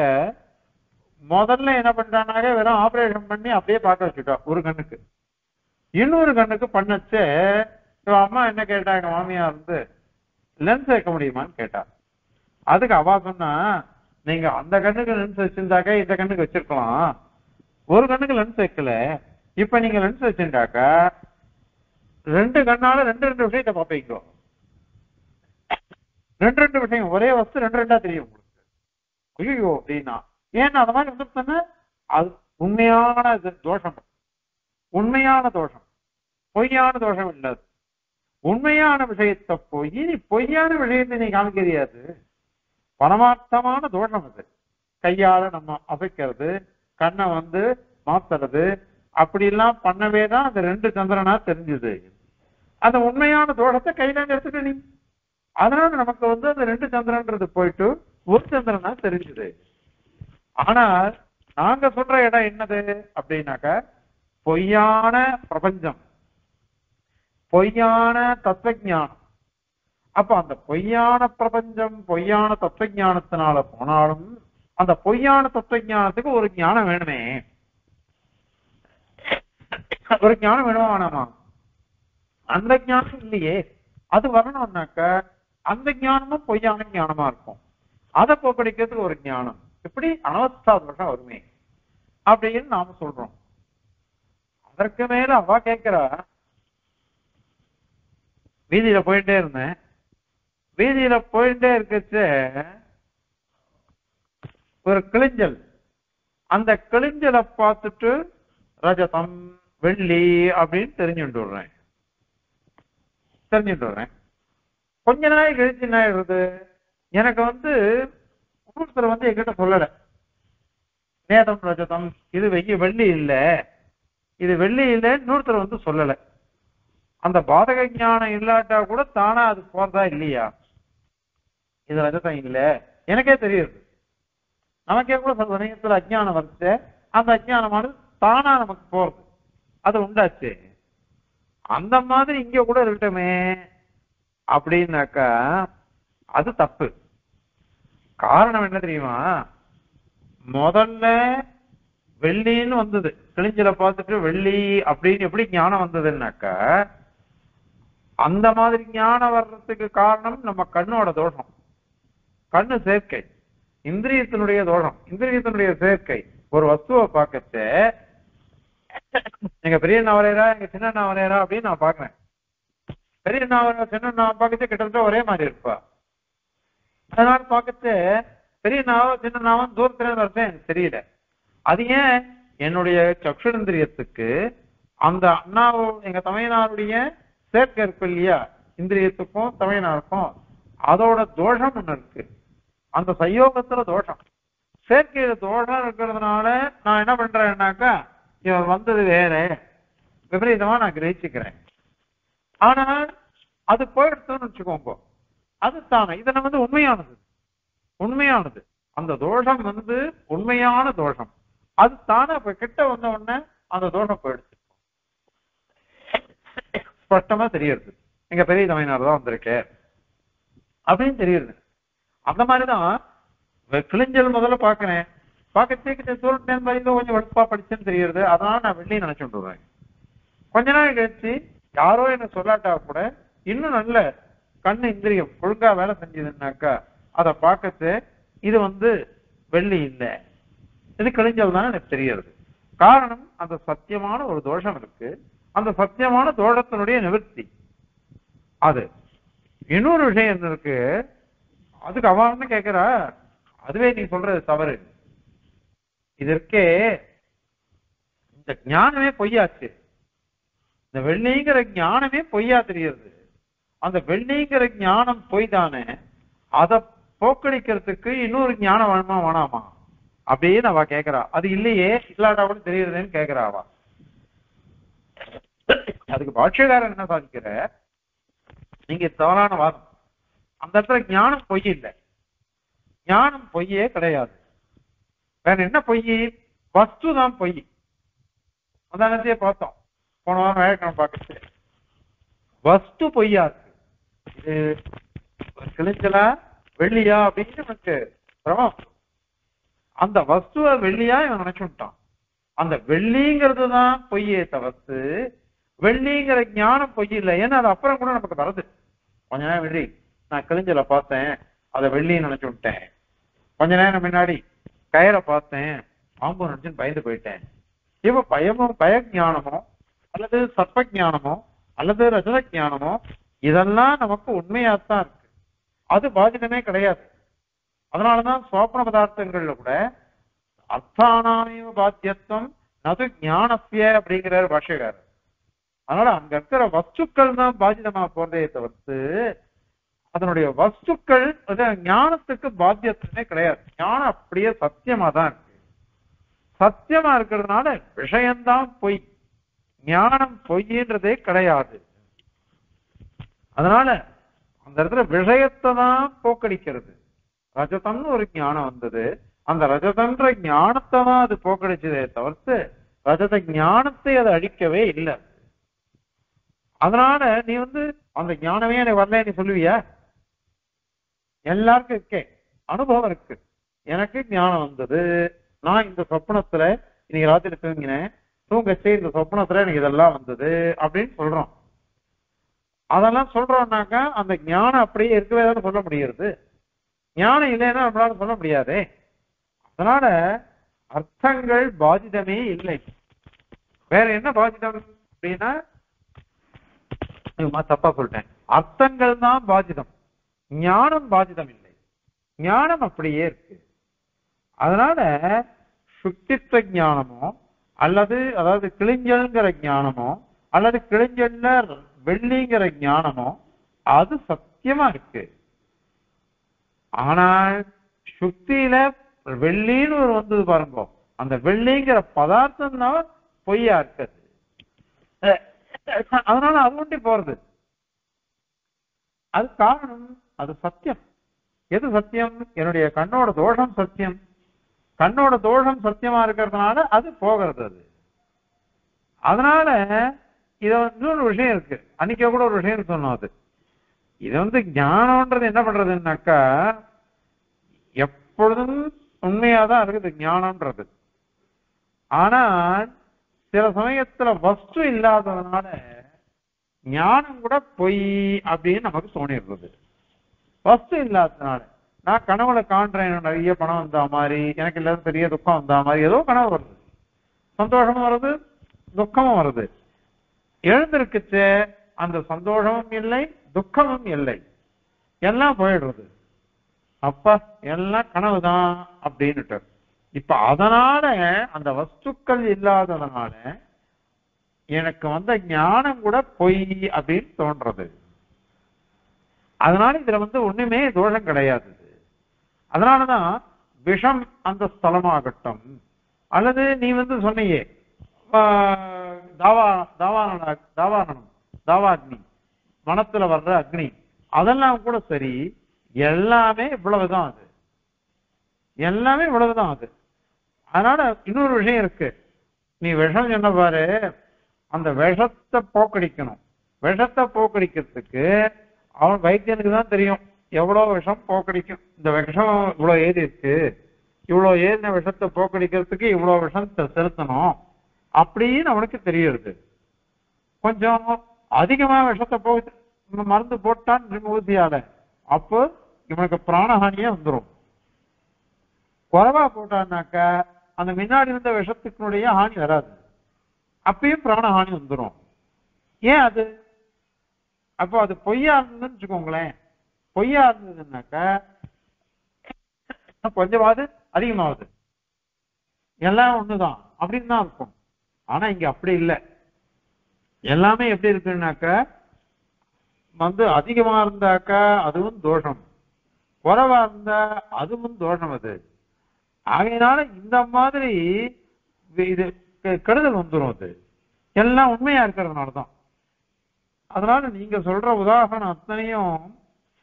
முதல்ல என்ன பண்றானாக, வெறும் ஆபரேஷன் பண்ணி அப்படியே பார்க்க வச்சுட்டா ஒரு கண்ணுக்கு. இன்னொரு கண்ணுக்கு பண்ணச்ச இவ அம்மா என்ன கேட்டா, எங்க மாமியா லென்ஸ் வைக்க முடியுமான்னு கேட்டா. அதுக்கு அவா சொன்னா, நீங்க அந்த கண்ணுக்கு லென்ஸ் வச்சிருந்தாக்க இந்த கண்ணுக்கு வச்சிருக்கலாம், ஒரு கண்ணுக்கு லென்ஸ் வைக்கல, இப்ப நீங்க லென்ஸ் வச்சிருந்தாக்க ரெண்டு கண்ணால ரெண்டு ரெண்டு விஷயத்தை பார்ப்பீங்க, ரெண்டு ரெண்டு விஷயம், ஒரே வஸ்து ரெண்டு ரெண்டா தெரியும் உங்களுக்கு. ஐயோ அப்படின்னா, ஏன்னா அந்த மாதிரி வந்துருச்சுன்னா அது உண்மையான தோஷம், உண்மையான தோஷம், பொய்யான தோஷம் இல்லாது. உண்மையான விஷயத்தை போய் நீ பொய்யான விஷயத்தை நீ காமிக்கிறது பரமார்த்தமான தோஷம். அது கையால நம்ம அசைக்கிறது, கண்ணை மாத்துறது, அப்படி எல்லாம் பண்ணவே தான் அந்த ரெண்டு சந்திரனா தெரிஞ்சது. அந்த உண்மையான தோஷத்தை கையில எடுத்துக்க நீ. அதனால நமக்கு அந்த ரெண்டு சந்திரன்றது போயிட்டு ஒரு சந்திரனா தெரிஞ்சது. ஆனால் நாங்க சொல்ற இடம் என்னது அப்படின்னாக்க, பொய்யான பிரபஞ்சம், பொய்யான தத்துவஞானம். அப்ப அந்த பொய்யான பிரபஞ்சம் பொய்யான தத்துவஞானத்தினால போனாலும் அந்த பொய்யான தத்துவஞானத்துக்கு ஒரு ஞானம் வேணுமே, ஒரு ஞானம் வேணுமா வேணாமா? அந்த ஞானம் இல்லையே. அது வரணும்னாக்க அந்த ஞானமும் பொய்யான ஞானமா இருக்கும். அதை போக்கடிக்கிறதுக்கு ஒரு ஞானம் எப்படி அனவஸ்தா தோஷம் வருமே அப்படின்னு நாம சொல்றோம். அதற்கு மேல அவ கேட்கிறா, வீதியில போயிட்டே இருந்தேன், வீதியில போயிட்டே இருக்கச்சு ஒரு கிளிஞ்சல், அந்த கிளிஞ்சலை பார்த்துட்டு ரஜதம் வெள்ளி அப்படின்னு தெரிஞ்சுட்டு வர்றேன். கொஞ்ச நாள் கழிச்சு என்ன ஆயிடுறது, எனக்கு ஒருத்தர் என்கிட்ட சொல்லல, நேதம் ரஜதம் இது வெள்ளி இல்ல, இது வெள்ளி இல்ல, இன்னொருத்தர் சொல்லல. அந்த பாதக ஞானம் இல்லாட்டா கூட தானா அது போறதா இல்லையா? இது ரஜதம் இல்ல எனக்கே தெரியுது. நமக்கே கூட சில சமயத்துல அஜ்ஞானம் வந்து அந்த அஜ்ஞானமானது தானா நமக்கு போறது, அது உண்டாச்சு. அந்த மாதிரி இங்க கூட இருக்கட்டுமே அப்படின்னாக்கா அது தப்பு. காரணம் என்ன தெரியுமா? முதல்ல வெள்ளின்னு வந்தது, கிழிஞ்சல பார்த்துட்டு வெள்ளி அப்படின்னு எப்படி ஞானம் வந்ததுன்னாக்கா, அந்த மாதிரி ஞானம் வர்றதுக்கு காரணம் நம்ம கண்ணோட தோஷம், கண்ணு சேர்க்கை, இந்திரியத்தினுடைய தோஷம், இந்திரியத்தினுடைய சேர்க்கை. ஒரு வஸ்துவை பார்க்கச்ச எங்க பெரிய நவரையரா எங்க சின்ன நவரையரா அப்படின்னு நான் பாக்குறேன். பெரிய நாவரா சின்ன நாவ பார்க்கச்ச கிட்டத்தட்ட ஒரே மாதிரி இருப்பா. அதனால பார்க்கச்சு பெரிய நாவம் சின்ன நாவம் தூரத்துல வரது எனக்கு தெரியல. அது ஏன் என்னுடைய சக்ஷுரந்திரியத்துக்கு அந்த அண்ணாவோ எங்க தமையனாருடைய சேர்க்கை இருக்கு இல்லையா, இந்திரியத்துக்கும் தமையனாருக்கும் அதோட தோஷம் ஒண்ணு இருக்கு. அந்த சயோகத்துல தோஷம், சேர்க்கையில தோஷம் இருக்கிறதுனால நான் என்ன பண்றேன்னாக்கா இவன் வந்தது வேற விபரீதமா நான் கிரகிச்சுக்கிறேன். ஆனா அது போயிடுச்சுன்னு வச்சுக்கோங்க, அது தானே இதெல்லாம் வந்து உண்மையானது. உண்மையானது அந்த தோஷம் வந்து உண்மையான தோஷம். அது தானே இப்ப கிட்ட வந்த உடனே அந்த தோஷம் போயிடுச்சு, ஸ்பஷ்டமா தெரியுது. எங்க பெரிய தமையனார் தான் வந்திருக்கு அப்படின்னு தெரியுது. அந்த மாதிரிதான் கிளிஞ்சல் முதல்ல பாக்குறேன், பார்க்க சூழ்நிலை மாதிரி கொஞ்சம் வெளுப்பா படிச்சுன்னு தெரியுது. அதனால நான் வெள்ளியை நினைச்சுட்டு வருவேன். கொஞ்ச நாள் கழிச்சு யாரோ என்ன சொல்லாட்டா கூட இன்னும் நல்ல கண்ணு இந்திரியம் ஒழுங்கா வேலை செஞ்சதுன்னாக்கா அதை பார்க்கறது இது வந்து வெள்ளி இல்லை, இது கிழிஞ்சல் தான் எனக்கு தெரியுது. காரணம் அந்த சத்தியமான ஒரு தோஷம் இருக்கு, அந்த சத்தியமான தோஷத்தினுடைய நிவர்த்தி. அது இன்னொரு விஷயம் என்ன இருக்கு, அதுக்கு அவன் கேட்கிறா அதுவே நீ சொல்றது தவறு. இதற்கே இந்த ஞானமே பொய்யாச்சு. இந்த வெள்ளிங்கிற ஞானமே பொய்யா தெரியுது. அந்த வெள்ளிங்கிற ஞானம் பொய் தானே, அதை போக்கடிக்கிறதுக்கு இன்னொரு ஞானம் வேணுமா வேணாமா அப்படின்னு அவ கேட்கிறா. அது இல்லையே, இல்லாட்டா கூட தெரியுதுன்னு கேட்கிறா அவ. அதுக்கு பாஷ்யக்காரன் என்ன சாதிக்கிற, நீங்க தவறான வாதம். அந்த இடத்துல ஞானம் பொய் இல்லை, ஞானம் பொய்யே கிடையாது. வேற என்ன பொய்? வஸ்து தான் பொய். அதானத்தையே பார்த்தோம் போன வாரம் வேலைக்கிழமை பார்க்கறது. வஸ்து பொய்யா இருக்கு. இது கிழிஞ்சலா வெள்ளியா அப்படின்னு நமக்கு பிரமம். அந்த வஸ்துவ வெள்ளியா இவன் நினைச்சுட்டான். அந்த வெள்ளிங்கிறது தான் பொய்யே தவிர்த்து வெள்ளிங்கிற ஞானம் பொய் இல்லை. ஏன்னா அது அப்புறம் கூட நமக்கு வருது. கொஞ்ச நேரம் வெள்ளி நான் கிழிஞ்சல பார்த்தேன், அதை வெள்ளின்னு நினைச்சு விட்டேன். கொஞ்ச நேரம் முன்னாடி கயிறை பார்த்தேன், பாம்பு நினைச்சுன்னு பயந்து போயிட்டேன். இப்ப பய ஞானமோ அல்லது சர்ப்ப ஞானமோ அல்லது ரஜத ஞானமோ இதெல்லாம் நமக்கு உண்மையாத்தான் இருக்கு, அது பாதிதமே கிடையாது. அதனாலதான் சோப்பன பதார்த்தங்கள்ல கூட அர்த்தானாமேவ பாத்தியத்துவம் நது ஞானசிய அப்படிங்கிறார் பாஷ்யக்காரர். அதனால அங்க இருக்கிற வஸ்துக்கள் தான் பாதிதமா போறதே தவிர்த்து அதனுடைய வஸ்துக்கள் ஞானத்துக்கு பாத்தியத்துவமே கிடையாது. ஞானம் அப்படியே சத்தியமா தான் இருக்கு. சத்தியமா இருக்கிறதுனால விஷயம்தான் பொய், ஞானம் பொய்ன்றதே கிடையாது. அதனால அந்த இடத்துல விஷயத்தை தான் போக்கடிக்கிறது. ரஜதம்னு ஒரு ஞானம் வந்தது, அந்த ரஜதன்ற ஞானத்தை தான் அது போக்கடிச்சதே தவிர்த்து ரஜத ஞானத்தை அதை அழிக்கவே இல்லை. அதனால நீ வந்து அந்த ஞானமே எனக்கு வரல நீ சொல்லுவியா? எல்லாருக்கும் இருக்கே அனுபவம் இருக்கு. எனக்கு ஞானம் வந்தது, நான் இந்த சொப்பனத்துல இன்னைக்கு ராத்திரி தூங்கினேன், தூங்கச்சே இந்த சொப்பனத்துல எனக்கு இதெல்லாம் வந்தது அப்படின்னு சொல்றோம். அதெல்லாம் சொல்றோம்னாக்கா அந்த ஞானம் அப்படியே இருக்கவே தான் சொல்ல முடியாது. ஞானம் இல்லைன்னா நம்மளால சொல்ல முடியாதே. அதனால அர்த்தங்கள் பாதிதமே இல்லை. வேற என்ன பாதிதம் அப்படின்னா, தப்பா சொல்லிட்டேன், அர்த்தங்கள் தான் பாதிதம், ஞானம் பாதிதம் இல்லை. ஞானம் அப்படியே இருக்கு. அதனால சுக்தித்வ ஞானமோ அல்லது அதாவது கிழிஞ்சல்ங்கிற ஞானமோ அல்லது கிழிஞ்சல்ல வெள்ளிங்கிற ஞானமோ அது சத்தியமா இருக்கு. ஆனால் சுக்தியில வெள்ளின்னு ஒரு வந்தது பாருங்க, அந்த வெள்ளிங்கிற பதார்த்தம் தான் பொய்யா இருக்குது. அதனால அது ஒண்டி போறது. அது காரணம், அது சத்தியம். எது சத்தியம்? என்னுடைய கண்ணோட தோஷம் சத்தியம். கண்ணோட தோஷம் சத்தியமா இருக்கிறதுனால அது போகிறது. அது அதனால இத இன்னொரு விஷயம் இருக்கு, அன்னைக்கு கூட ஒரு விஷயம் சொன்னோம். அது இது வந்து ஞானம்ன்றது என்ன பண்றதுன்னாக்கா எப்பொழுதும் உண்மையாதான் இருக்குது ஞானம்ன்றது. ஆனால் சில சமயத்துல வஸ்து இல்லாததுனால ஞானம் கூட பொய் அப்படின்னு நமக்கு தோணிடுறது. வஸ்து இல்லாததுனால நான் கனவுல காண்றேன் எனக்கு நிறைய பணம் வந்தா மாதிரி, எனக்கு எல்லாரும் பெரிய துக்கம் வந்தா மாதிரி, ஏதோ கனவு வருது, சந்தோஷமும் வருது துக்கமும் வருது. எழுந்திருக்குச்சு அந்த சந்தோஷமும் இல்லை துக்கமும் இல்லை, எல்லாம் போயிடுறது. அப்ப எல்லாம் கனவுதான் அப்படின்னுட்டு. இப்ப அதனால அந்த வஸ்துக்கள் இல்லாததுனால எனக்கு வந்த ஞானம் கூட பொய் அப்படின்னு தோன்றது. அதனால இதுல ஒண்ணுமே தோஷம் கிடையாது. அதனாலதான் விஷம் அந்த ஸ்தலமாகட்டும், அல்லது நீ சொன்னியே தாவாக்னி மனத்துல வர்ற அக்னி, அதெல்லாம் கூட சரி, எல்லாமே இவ்வளவுதான் அது, எல்லாமே இவ்வளவுதான் அது. அதனால இன்னொரு விஷயம் இருக்கு, நீ விஷம் சொன்ன பாரு, அந்த விஷத்தை போக்கடிக்கணும். விஷத்தை போக்கடிக்கிறதுக்கு அவன் வைத்தியனுக்கு தான் தெரியும் எவ்வளவு விஷம் போக்கடிக்கும். இந்த விஷம் இவ்வளவு ஏறி இருக்கு, இவ்வளவு ஏறின விஷத்தை போக்கடிக்கிறதுக்கு இவ்வளவு விஷத்தை செலுத்தணும் அப்படின்னு அவனுக்கு தெரியுது. கொஞ்சம் அதிகமா விஷத்தை மருந்து போட்டான் ஊசியால, அப்போ இவனுக்கு பிராணஹானியே வந்துடும். குறைவா போட்டான்னாக்கா அந்த முன்னாடி இருந்த விஷத்துக்குடைய ஹானி வராது, அப்பயும் பிராணஹானி வந்துடும். ஏன் அது? அப்போ அது பொய்யா இருந்ததுன்னு வச்சுக்கோங்களேன். பொய்யா இருந்ததுன்னாக்கா கொஞ்சமாவது அதிகமாகுது, எல்லாம் ஒண்ணுதான் அப்படின்னு தான் இருக்கும். ஆனா இங்க அப்படி இல்லை. எல்லாமே எப்படி இருக்குன்னாக்கா அதிகமா இருந்தாக்கா அதுவும் தோஷம், குறைவா இருந்தா அதுவும் தோஷம். அது ஆகையினால இந்த மாதிரி இது கெடுதல் வந்துடும். அது எல்லாம் உண்மையா இருக்கிறதுனாலதான். அதனால நீங்க சொல்ற உதாரணம் அத்தனையும்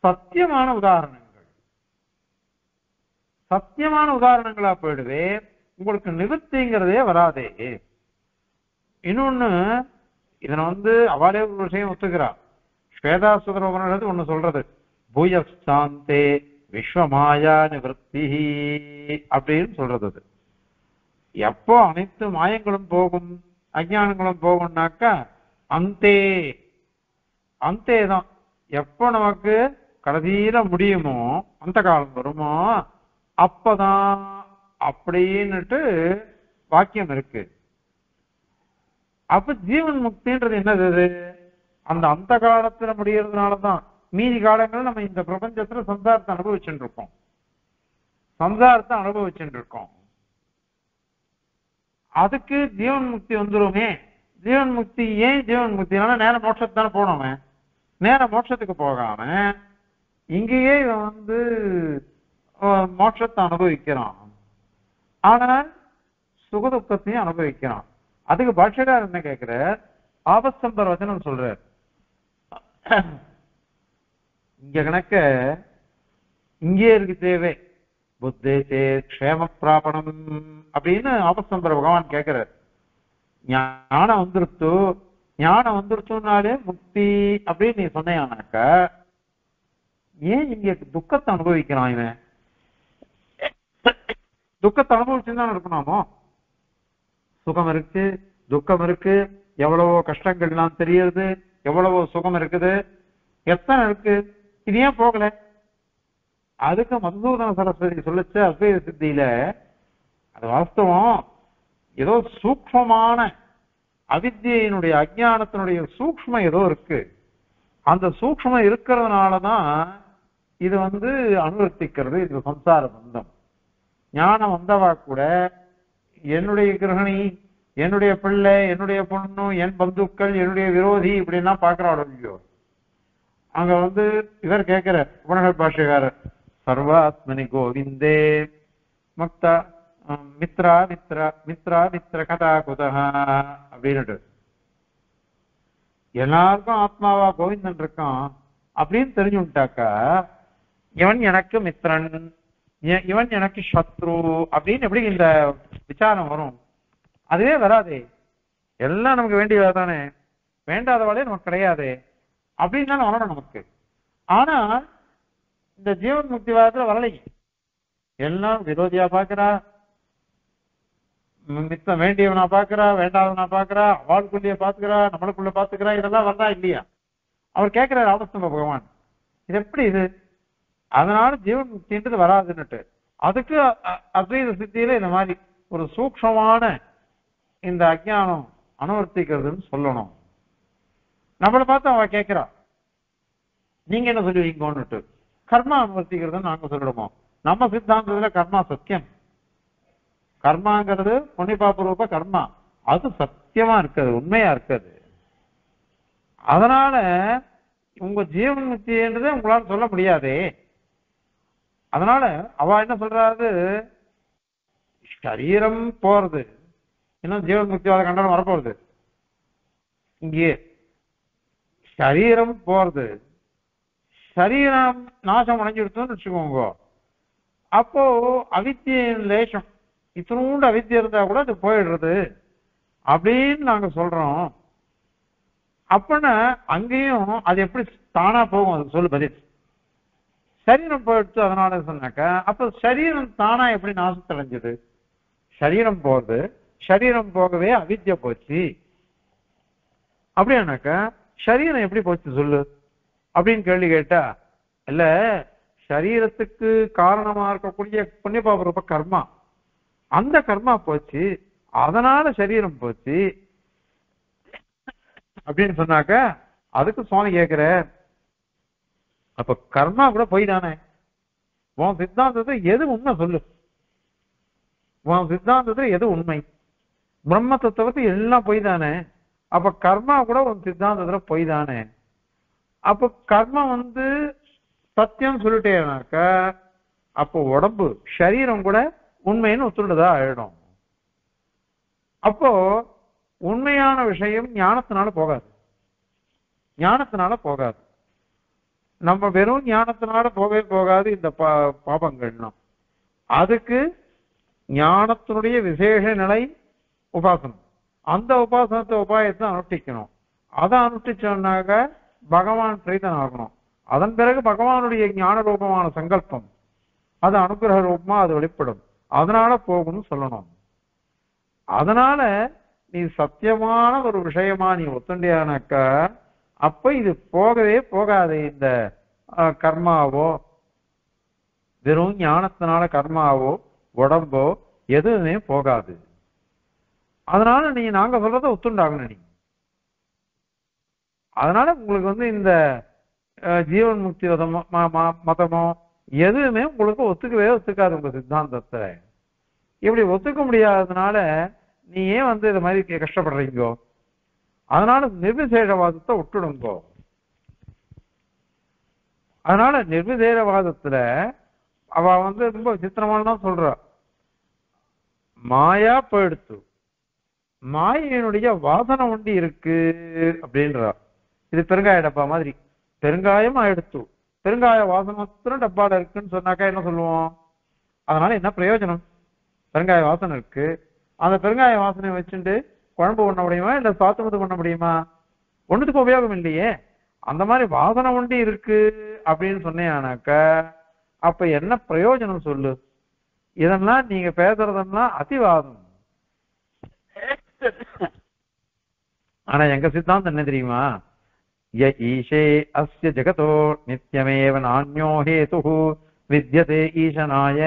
சத்தியமான உதாரணங்கள், சத்தியமான உதாரணங்களா போயிடுவே, உங்களுக்கு நிவர்த்திங்கிறதே வராதே. இன்னொன்னு இதனை அவளே ஒரு விஷயம் ஒத்துக்கிறா. ஸ்வேதாசுதர உபனிஷத்து ஒண்ணு சொல்றது, பூயஸ்தாந்தே விஸ்வமாயா நிவர்த்தி அப்படின்னு சொல்றது. அது எப்போ அனைத்து மாயங்களும் போகும் அஜானங்களும் போகும்னாக்கா அந்தே, அந்தே தான். எப்போ நமக்கு கடைசியில முடியுமோ, அந்த காலம் வருமோ, அப்பதான் அப்படின்னுட்டு வாக்கியம் இருக்கு. அப்ப ஜீவன் முக்தின்றது என்னது? அந்த காலத்துல முடியறதுனாலதான் மீதி காலங்கள் நம்ம இந்த பிரபஞ்சத்துல சம்சாரத்தை அனுபவிச்சுட்டு இருக்கோம், சம்சாரத்தை அனுபவிச்சுட்டு இருக்கோம். அதுக்கு ஜீவன் முக்தி வந்துருமே. ஜீவன் முக்தி ஏன் ஜீவன் முக்தினால நேர மோட்சத்தை தானே போனவன், நேர மோட்சத்துக்கு போகாம இங்கேயே இவன் மோட்சத்தை அனுபவிக்கிறான், ஆனால் சுகதுக்கத்தையும் அனுபவிக்கிறான். அதுக்கு பாஷ்யக்காரர் என்ன கேட்கிற, ஆபஸ்தம்பர் வச்சனம் சொல்ற. இங்க கணக்க இங்கே இருக்கு தேவை, புத்தே க்ஷேம பிராபணம் அப்படின்னு ஆபஸ்தம்பர் பகவான் கேட்கிறார். ஞானம் வந்துருத்து, ஞானம் வந்துருச்சுனாலே முக்தி அப்படின்னு நீ சொன்னாக்கா ஏன் இங்க துக்கத்தை அனுபவிக்கிறான்? இவன் துக்கத்தை அனுபவிச்சுதான் இருக்கணுமோ? சுகம் இருக்கு துக்கம் இருக்கு, எவ்வளவோ கஷ்டங்கள் எல்லாம் தெரியுது, எவ்வளவோ சுகம் இருக்குது, எத்தனை இருக்கு, இது ஏன் போகல? அதுக்கு மதுசூதன சரஸ்வதி சொல்லிச்சு அத்வைத சித்தியில, அது வாஸ்தவம் ஏதோ சூக்மமான அவித்யினுடைய அஜானத்தினுடைய சூக்மம் ஏதோ இருக்கு. அந்த சூக்மம் இருக்கிறதுனாலதான் இது அனுவர்த்திக்கிறது. இது சம்சார பந்தம். ஞானம் வந்தவா கூட என்னுடைய கிரகணி, என்னுடைய பிள்ளை, என்னுடைய பொண்ணு, என் பந்துக்கள், என்னுடைய விரோதி இப்படிலாம் பாக்குறாள் இல்லையோ. அங்க இவர் கேட்கிற உபனிஷத் பாஷ்யக்காரர், சர்வாத்மனி கோவிந்தே மக்தா மித்ரா மித்ரா மித்ரா மித்ர கதா குதஹ அப்படின்னுட்டு, எல்லாருக்கும் ஆத்மாவா கோவிந்தன் இருக்கான் அப்படின்னு தெரிஞ்சுட்டாக்கா இவன் எனக்கு மித்ரன், இவன் எனக்கு சத்ரு அப்படின்னு எப்படி இந்த விசாரம் வரும்? அதுவே வராதே. எல்லாம் நமக்கு வேண்டியதானே, வேண்டாதவாளே நமக்கு கிடையாது அப்படின்னு தானே வரணும் நமக்கு. ஆனா இந்த ஜீவன் முக்திவாதத்துல வரலை. எல்லாம் விரோதியா பாக்குறா, மித்தம் வேண்டியவனா பாக்குறா, வேண்டாதவனா பாக்குறா, அவளுக்குள்ளேயே பாத்துக்கிறா, நம்மளுக்குள்ள பாத்துக்கிறா. இதெல்லாம் வரதா இல்லையா? அவர் கேட்கிறார் ஆபஸ்தம்ப பகவான், இது எப்படி? இது அதனால ஜீவன் முக்தின்றது வராதுன்னுட்டு அதுக்கு அத்வைத சித்தியில இந்த மாதிரி ஒரு சூக்ஷமான இந்த அஜ்ஞானம் அனுவர்த்திக்கிறதுன்னு சொல்லணும். நம்மளை பார்த்து அவ கேட்கிறா, நீங்க என்ன சொல்லுவீங்கன்னுட்டு. கர்மா அனுவர்த்திக்கிறதுன்னு நாங்க சொல்லிடுவோம். நம்ம சித்தாந்தத்துல கர்மா சத்தியம், கர்மாங்கிறது புண்ணியபாபரூப கர்மா, அது சத்தியமா இருக்காது, உண்மையா இருக்காது. அதனால உங்க ஜீவன் முக்தின்றதை உங்களால சொல்ல முடியாதே. அதனால அவ என்ன சொல்றாரு, சரீரம் போறது இன்னும் ஜீவன் முக்திவாத கண்டனம் வரப்போறது. இங்கே சரீரம் போறது, சரீரம் நாசம் அடைஞ்சிடுத்தோன்னு வச்சுக்கோங்க. அப்போ அவித்தியின் லேசம், இத்தனூண்டு அவித்தியம் இருந்தா கூட அது போயிடுறது அப்படின்னு நாங்க சொல்றோம். அப்படின்னா அங்கேயும் அது எப்படி தானா போகும், அது சொல்லு பதில். சரீரம் போயிடுச்சு அதனால சொன்னாக்கா, அப்ப சரீரம் தானா எப்படி நாசத்தடைஞ்சது? சரீரம் போறது, சரீரம் போகவே அவித்யா போச்சு. அப்படியானாக்கா சரீரம் எப்படி போச்சு சொல்லு அப்படின்னு கேள்வி கேட்டா, இல்ல சரீரத்துக்கு காரணமா இருக்கக்கூடிய புண்ணியபாபரூப கர்மா, அந்த கர்மா போச்சு, அதனால சரீரம் போச்சு அப்படின்னு சொன்னாக்க அதுக்கு சுவாமி கேட்கிற, அப்ப கர்மா கூட போய் தானே. உன் சித்தாந்தத்தை எது உண்மை சொல்லு, உன் சித்தாந்தத்துல எது உண்மை? பிரம்ம தத்துவத்தை எல்லாம் போய் தானே. அப்ப கர்மா கூட உன் சித்தாந்தத்துல போய் தானே. அப்ப கர்மம் சத்தியம் சொல்லிட்டேனாக்க அப்போ உடம்பு சரீரம் கூட உண்மைன்னு ஒத்துள்ளதா ஆயிடும். அப்போ உண்மையான விஷயம் ஞானத்தினால போகாது, ஞானத்தினால போகாது. நம்ம வெறும் ஞானத்தினால போகவே போகாது இந்த பாபங்கள்லாம். அதுக்கு ஞானத்தினுடைய விசேஷ நிலை உபாசனம், அந்த உபாசனத்தை உபாயத்தை அனுஷ்டிக்கணும். அதை அனுஷ்டிச்சோம்னாக்க பகவான் பிரீதன் ஆகணும். அதன் பிறகு பகவானுடைய ஞான ரூபமான சங்கல்பம் அது அனுகிரக ரூபமா அது வெளிப்படும். அதனால போகும்னு சொல்லணும். அதனால நீ சத்தியமான ஒரு விஷயமா நீ ஒத்துண்டியானாக்கா அப்ப இது போகவே போகாது. இந்த கர்மாவோ வெறும் ஞானத்தினால கர்மாவோ உடம்போ எதுவுமே போகாது. அதனால நீ நாங்க சொல்றத ஒத்துண்டாகணும் நீ. அதனால உங்களுக்கு இந்த ஜீவன் முக்தி மதமோ எதுவுமே உங்களுக்கு ஒத்துக்கவே ஒத்துக்காது உங்க சித்தாந்தத்தை. இப்படி ஒத்துக்க முடியாததுனால நீ ஏன் இது மாதிரி கஷ்டப்படுறீங்கோ? அதனால நிர்விசேஷவாதத்தை விட்டுடுங்கோ. அதனால நிர்விசேஷவாதத்துல அவ ரொம்ப விசித்திரமானதான் சொல்ற, மாயா போயிடுத்து, மாயினுடைய வாசனை ஒண்டி இருக்கு அப்படின்றா. இது பெருங்காய டப்பா மாதிரி, பெருங்காயம் ஆயிடுத்து, பெருங்காய வாசனை டப்பால இருக்குன்னு சொன்னாக்கா என்ன சொல்லுவோம்? அதனால என்ன பிரயோஜனம்? பெருங்காய வாசனை இருக்கு, அந்த பெருங்காய வாசனை வச்சுட்டு குழம்பு பண்ண முடியுமா இல்ல சாத்துமது பண்ண முடியுமா? ஒண்ணுத்துக்கு உபயோகம் இல்லையே. அந்த மாதிரி வாசனை ஒண்டி இருக்கு அப்படின்னு சொன்னேனாக்க அப்ப என்ன பிரயோஜனம் சொல்லு? இதெல்லாம் நீங்க பேசுறதெல்லாம் அதிவாதம். ஆனா எங்க சித்தாந்தம் என்ன தெரியுமா? ஈஷே அஸ்ய ஜெகதோ நித்தியமேவ நான்யோ ஹேது வித்யதே ஈசனாய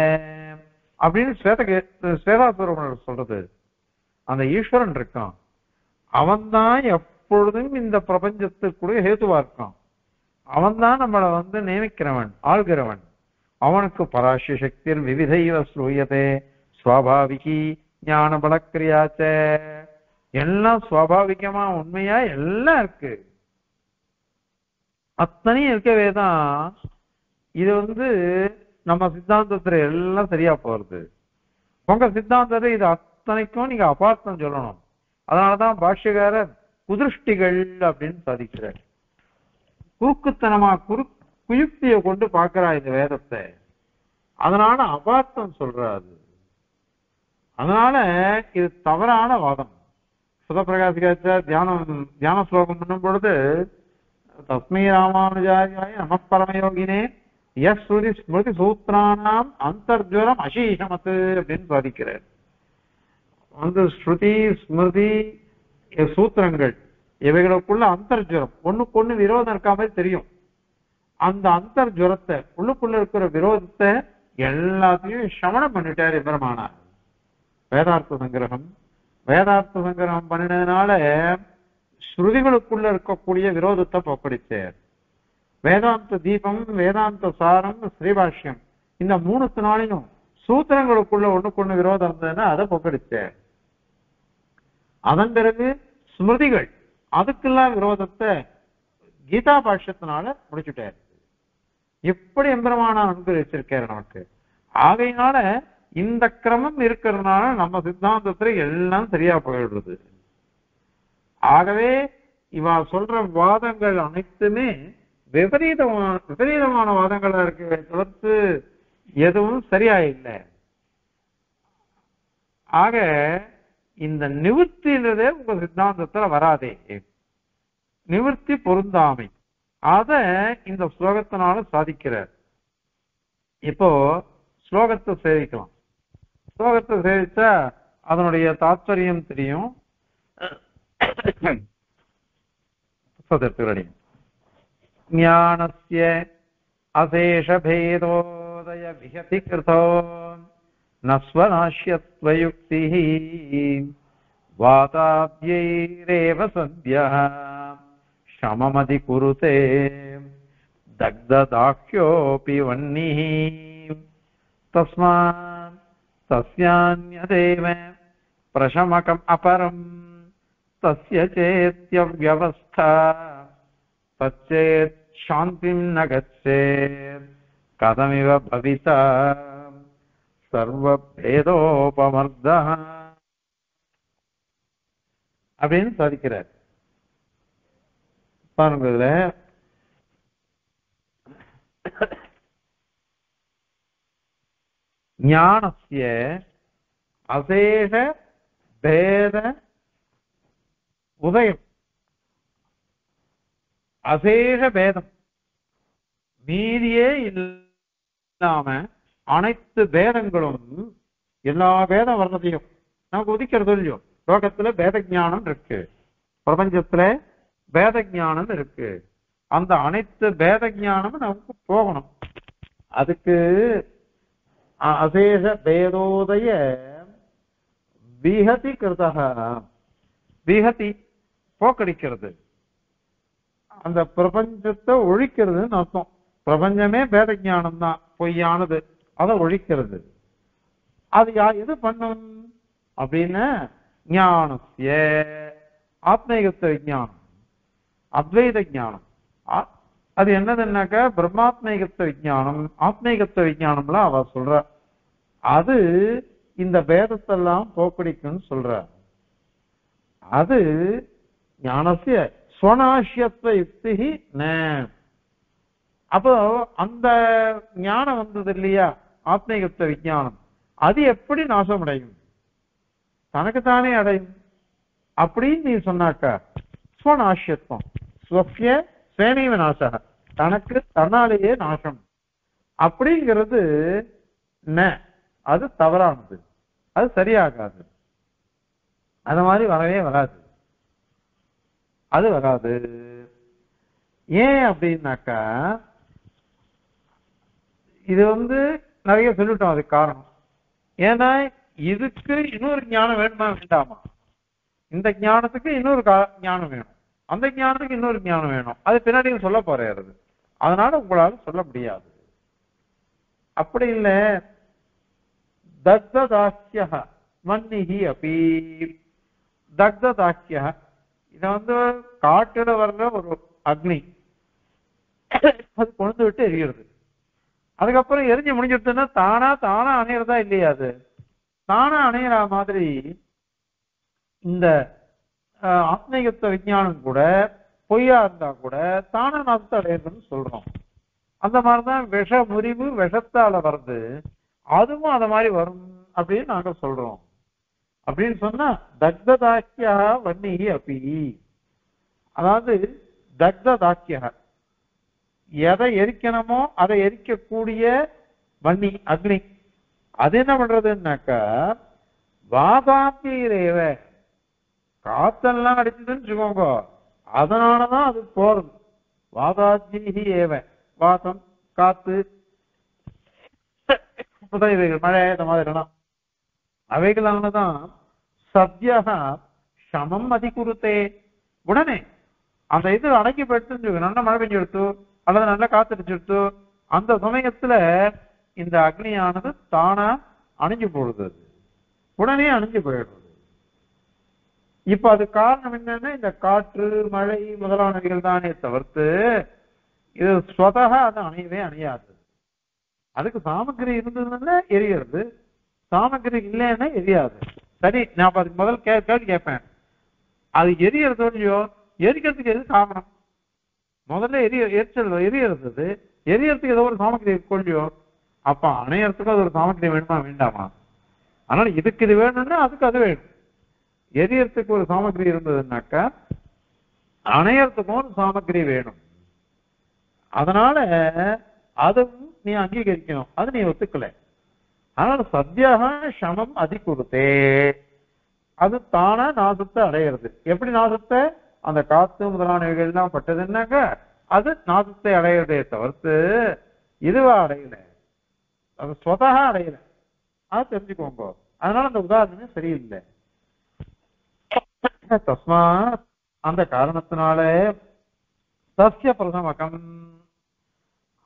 அப்படின்னு ஸ்வேதாசுரமர் சொல்றது. அந்த ஈஸ்வரன் இருக்கான், அவன்தான் எப்பொழுதும் இந்த பிரபஞ்சத்துக்குரிய ஹேத்துவா இருக்கான். அவன்தான் நம்மளை நியமிக்கிறவன், ஆள்கிறவன். அவனுக்கு பராசிய சக்தியில் விவிதைவ ஸ்ரூயதே ஸ்வாபாவிகி ஞான பலக்கிரியாச்ச, எல்லாம் சுவாபாவிகமா உண்மையா எல்லாம் இருக்கு. அத்தனையும் இருக்கவேதான் இது நம்ம சித்தாந்தத்துல எல்லாம் சரியா போறது. உங்க சித்தாந்தத்தை இது அத்தனைக்கும் நீங்க அபார்த்தம் சொல்லணும். அதனாலதான் பாஷ்யக்காரர் குதிருஷ்டிகள் அப்படின்னு சாதிக்கிறார். குறுக்குத்தனமா குயுக்தியை கொண்டு பாக்குறா இந்த வேதத்தை, அதனால அபார்த்தம் சொல்றாரு. அதனால இது தவறான வாதம். சுதப்பிரகாசிகாச்ச தியான ஸ்லோகம் பண்ணும் பொழுது தஸ்மை ராமானுஜாரியாய நம பரமயோகினே எஸ் ஸ்ருதி ஸ்மிருதி சூத்திரானாம் அந்தர்ஜுவரம் அசீஷமத்து அப்படின்னு சாதிக்கிறார். ஸ்ருதி ஸ்மிருதி சூத்திரங்கள் இவைகளுக்குள்ள அந்தர்ஜுவரம் ஒண்ணுக்கு ஒண்ணு விரோதம் இருக்க மாதிரி தெரியும். அந்த அந்தர் ஜுரத்தை உள்ளுக்குள்ள இருக்கிற விரோதத்தை எல்லாத்தையும் சமணம் பண்ணிட்டாரு எம்பெருமானார். வேதார்த்த சங்கிரகம் பண்ணினதுனால ஸ்ருதிகளுக்குள்ள இருக்கக்கூடிய விரோதத்தை போக்கடிச்சார். வேதாந்த தீபம், வேதாந்த சாரம், ஸ்ரீபாஷ்யம் இந்த 3 சூத்திரங்களுக்குள்ள ஒண்ணுக்குள்ள விரோதம் இருந்ததுன்னா அதை போக்கடிச்சார். அதன் பிறகு ஸ்மிருதிகள் அதுக்கெல்லாம் விரோதத்தை கீதா பாஷ்யத்தினால முடிச்சுட்டாரு. எப்படி எம்பெருமானார் அனுகிரகிச்சிருக்காரு நமக்கு. ஆகையினால இந்த கிரமம் இருக்கிறதுனால நம்ம சித்தாந்தத்துல எல்லாம் சரியா போயிடுறது. ஆகவே இவ சொல்ற வாதங்கள் அனைத்துமே விபரீதமான வாதங்களா இருக்கு தவிர்த்து எதுவும் சரியா இல்லை. ஆக இந்த நிவர்த்தின்றதே உங்க சித்தாந்தத்துல வராதே, நிவர்த்தி பொருந்தாமை. அத இந்த ஸ்லோகத்தினால சாதிக்கிறார். இப்போ ஸ்லோகத்தை சேவிக்கலாம். ஸ்லோகத்தை சேவிச்சா அதனுடைய தாத்பரியம் தெரியும். ஞானஸ்ய அசேஷ பேதோதய விஹதி கிருதோ நஸ்வநாஷ்யத்வயுக்திஹ வாதாப்யைரேவ சத்யஹ சமமதி குருதே தக்ததாஹ்யோபி வன்னிஹ தஸ்மாத் தஸ்யான்யதேவ பிரசமகம் அபரம் தஸ்ய சேத்ய வியவஸ்தா தச்சேத் சாந்திம் ந கச்சேத் கதமிவ பவிதா சர்வ பேதோபமர்தஹ அப்படின்னு சாதிக்கிறார். பாருங்க, ஞானஸ்ய அசேஷ பேத உதயம், அசேஷ பேதம் மீதியே இல்லாம அனைத்து பேதங்களும் எல்லா பேதம் வர்றதையும் நமக்கு உதிக்கிறது இல்லையோ. லோகத்துல பேத ஞானம் இருக்கு, பிரபஞ்சத்துல பேத ஞானம் இருக்கு. அந்த அனைத்து பேத ஞானமும் நமக்கு போகணும். அதுக்கு அசேஷ பேதோதய விஹதி கிருதஹ, விஹதி போக்கடிக்கிறது, அந்த பிரபஞ்சத்தை ஒழிக்கிறதுன்னு அர்த்தம். பிரபஞ்சமே பேத ஞானம் தான், பொய்யானது, அதை ஒழிக்கிறது. அது எது பண்ணும் அப்படின்னு ஞானஸ்ய ஆத்மீகத்துவ விஞ்ஞானம், அத்வைத ஞானம். அது என்னதுன்னாக்கா பிரம்மாத்மீகத்துவ விஞ்ஞானம், ஆத்மீகத்துவ விஞ்ஞானம்லாம் அவ சொல்ற. அது இந்த பேதத்தெல்லாம் போக்கடிக்கும்னு சொல்ற. அது ஞானசிய ஸ்வநாசியத்துவ யுக்தி. அப்போ அந்த ஞானம் வந்தது இல்லையா, ஆத்மீகத்துவ விஞ்ஞானம், அது எப்படி நாசமடையும்? தனக்குத்தானே அடையும் அப்படின்னு நீ சொன்னாக்கா ஸ்வநாசியத்துவம், ஸ்வசிய சேனைவ நாசக, தனக்கு தன்னாலேயே நாசம் அப்படிங்கிறது அது தவறானது, அது சரியாகாது. அது மாதிரி வரவே வராது, அது வராது. ஏன் அப்படின்னாக்கா இது நிறைய சொல்லிட்டோம். அதுக்கு காரணம் ஏன்னா இதுக்கு இன்னொரு ஞானம் வேணுமா வேண்டாமா? இந்த ஞானத்துக்கு இன்னொரு ஞானம் வேணும், அந்த ஞானத்துக்கு இன்னொரு ஞானம் வேணும். அது பின்னாடி சொல்ல போறாரு. அதனால உங்களால சொல்ல முடியாது. அப்படி இல்லை. தக்ததாக்கிய மன்னிஹி அப்பி, தக்ததாக்கிய இத காட்டுல வர்ற ஒரு அக்னி, அது கொண்டு விட்டு எரிகிறது. அதுக்கப்புறம் எரிஞ்சு முடிஞ்சிருச்சுன்னா தானா அணையிறதா இல்லையா? அது தானா அணையிற மாதிரி இந்த ஆத்மீகத்துவ விஞ்ஞானம் கூட பொய்யா இருந்தா கூட தானா நாசத்தை அடையிறதுன்னு சொல்றோம். அந்த மாதிரிதான் விஷ முறிவு விஷத்தால வருது, அதுவும் அத மாதிரி வரும் அப்படின்னு நாங்க சொல்றோம். அப்படின்னு சொன்னா தக்ததாக்கியா வன்னி அப்பி, அதாவது தக்ததாக்கியா எதை எரிக்கணுமோ அதை எரிக்கக்கூடிய வன்னி அக்னி, அது என்ன பண்றதுன்னாக்கா வாதாத்திரேவ, காத்தெல்லாம் அடிச்சுதுன்னு வச்சுக்கோங்க, அதனாலதான் அது போறது. வாதாஜி ஏவ, வாசம், காத்து, புதைவைகள், மழை, இந்த மாதிரி எல்லாம் அவைகளானதான் சத்யா சமம் அதிகுருத்தே. உடனே அந்த இது அடக்கி போயிட்டு நல்ல மழை பெஞ்சு எடுத்து அல்லது நல்லா காத்தடிச்சு அந்த சமயத்துல இந்த அக்னியானது தானா அணிஞ்சு போடுது, உடனே அணிஞ்சு போயிடுறது. இப்ப அது காரணம் என்னன்னா இந்த காற்று, மழை முதலானவைகள் தானே தவிர்த்து இது ஸ்வதகா அது அணையவே அணையாது. அதுக்கு சாமக்கிரி இருந்ததுன்னா எரிகிறது, சாமக்கிரி இல்லைன்னா எரியாது. சரி, நான் அதுக்கு முதல் கேள்வி கேட்பேன், அது எரியறதோடையோ எரிக்கிறதுக்கு எது காரணம்? முதல்ல எரியறது, எரியறதுக்கு ஏதோ ஒரு சாமக்கிரி கொள்ளியோ, அப்ப அணையறதுக்கு அது ஒரு சாமக்கிரி வேணுமா வேண்டாமா? அதனால இதுக்கு இது வேணும்னா அதுக்கு அது வேணும். எரியறதுக்கு ஒரு சாமக்கிரி இருந்ததுன்னாக்கா அணையறதுக்கும் ஒரு சாமக்கிரி வேணும். அதனால அதுவும் நீ அங்கீகரிக்கணும், அது நீ ஒத்துக்கல. அதனால சத்யாக சமம் அதிகுருத்தே, அது தானா நாசத்தை அடையிறது. எப்படி நாசத்தை? அந்த காத்து முதலானவைகள் எல்லாம் பட்டதுன்னாக்க அது நாசத்தை அடையிறதே தவிர்த்து இதுவா அடையல, அது ஸ்வதகா அடையல. அது தெரிஞ்சுக்கோங்க. அதனால அந்த உதாரணமே சரியில்லை. தஸ்மா, அந்த காரணத்தினால சஸ்ய பிரசமகம்,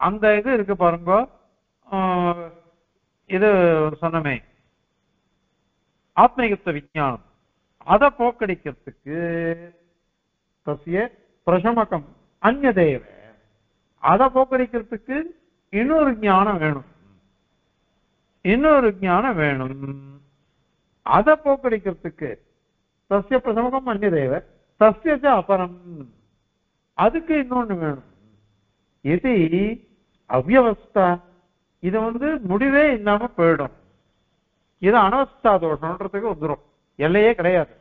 அந்த இது இருக்கு பாருங்க, இது சொன்னமே ஆத்மயுக்த விஞ்ஞானம், அதை போக்கடிக்கிறதுக்கு சஸ்ய பிரசமகம் அந்நியதேவ, அதை போக்கடிக்கிறதுக்கு இன்னொரு ஞானம் வேணும், இன்னொரு ஞானம் வேணும். அதை போக்கடிக்கிறதுக்கு சஸ்ய பிரசமகம் அந்நியதேவ சஸ்ய அபரம், அதுக்கு இன்னொன்னு வேணும். இது அவ்யவஸ்தா, இது முடிவே இல்லாம போயிடும். இது அனவஸ்தா தோஷம்ன்றதுக்கு வந்துடும், எல்லையே கிடையாது.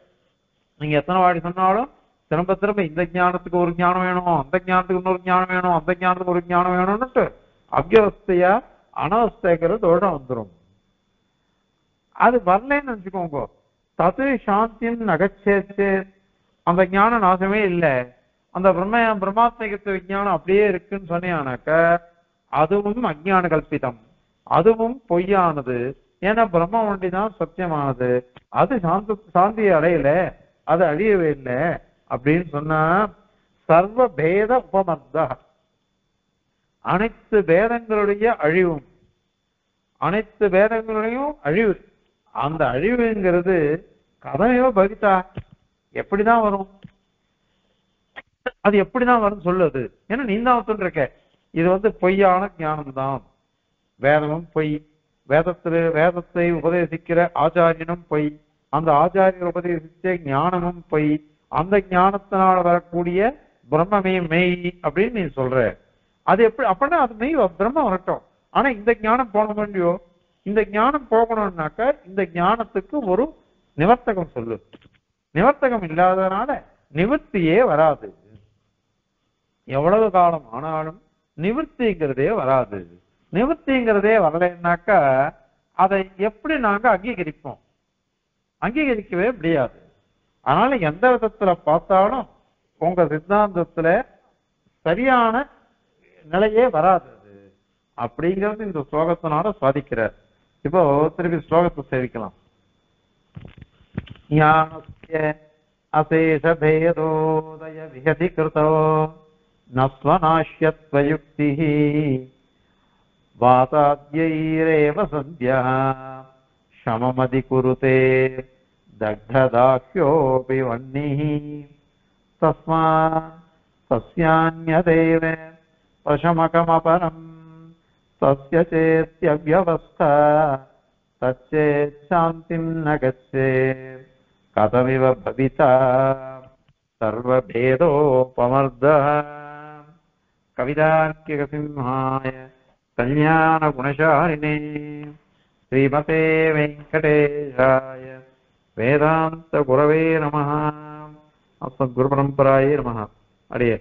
நீங்க எத்தனை வாடி சொன்னாலும் திரும்ப திரும்ப இந்த ஞானத்துக்கு ஒரு ஞானம் வேணும், அந்த ஞானத்துக்கு இன்னொரு ஞானம் வேணும், அந்த ஞானத்துக்கு ஒரு ஞானம் வேணும்னுட்டு அவ்யவஸ்தையா அனவஸ்தைங்கிற தோஷம் வந்துடும். அது வரலன்னு நினைச்சுக்கோங்க, தது சாந்தியின் நகச்சேச்சு, அந்த ஞான நாசமே இல்லை, அந்த பிரம்மாத்மிகத்துவ விஞ்ஞானம் அப்படியே இருக்குன்னு சொன்னாக்க அதுவும் அஞ்ஞான கல்பிதம், அதுவும் பொய்யானது. ஏன்னா பிரம்ம ஒண்டிதான் சத்தியமானது, அது சாந்தியை அடையல, அது அழியவே இல்லை அப்படின்னு சொன்னா சர்வ பேத உபமர்த்த, அனைத்து பேதங்களுடைய அழிவும், அனைத்து பேதங்களுடையும் அழிவு. அந்த அழிவுங்கிறது கதையோ பகிதா, எப்படிதான் வரும், அது எப்படிதான் வரும் சொல்லுது? ஏன்னா நீ தான் ஒத்துருக்க இது பொய்யான ஞானம் தான், வேதமும் பொய், வேதத்தை உபதேசிக்கிற ஆச்சாரியனும் பொய், அந்த ஆச்சாரியர் உபதேசிச்ச ஞானமும் பொய், அந்த ஞானத்தினால வரக்கூடிய பிரம்மமே மெய் அப்படின்னு நீ சொல்ற. அது எப்படி அப்படின்னா அது மெய், பிரம்மம் வரட்டும். ஆனா இந்த ஞானம் போன வேண்டியோ, இந்த ஞானம் போகணும்னாக்க இந்த ஞானத்துக்கு ஒரு நிவர்த்தகம் சொல்லு. நிவர்த்தகம் இல்லாதனால நிவர்த்தியே வராது. எவ்வளவு காலம் ஆனாலும் நிவர்த்திங்கிறதே வராது. நிவர்த்திங்கிறதே வரலைன்னாக்கா அதை எப்படி நாங்க அங்கீகரிப்போம்? அங்கீகரிக்கவே முடியாது. அதனால எந்த விதத்துல பார்த்தாலும் உங்க சித்தாந்தத்துல சரியான நிலையே வராது அப்படிங்கிறது இந்த ஸ்லோகத்தினால சாதிக்கிறார். இப்போ திருப்பி ஸ்லோகத்தை சேவிக்கலாம். ஞானஸ்ய அசேஷ பேதோதய விஹதி கிருதோ நஸ்வநாஷ்யத்வயுக்திஹ வாதாத்யைரேவ சத்யா சமமதி குருதே தக்ததாஹ்யோபி வன்னிஹ தஸ்மா தஸ்யான்யதேவ பிரசமகமபரம் தஸ்ய சேத்யவ்யவஸ்தா தச்சேத் சாந்திம் ந கச்சேத் கதமிவ பவிதா சர்வபேதோபமர்தः. கவிதார்க்கிகசிம்ஹாய கல்யாண குணசாலினே ஸ்ரீமதே வெங்கடேஷாய வேதாந்த குரவே நமः. அஸ்மத்குரு பரம்பராயே நமः. அடியே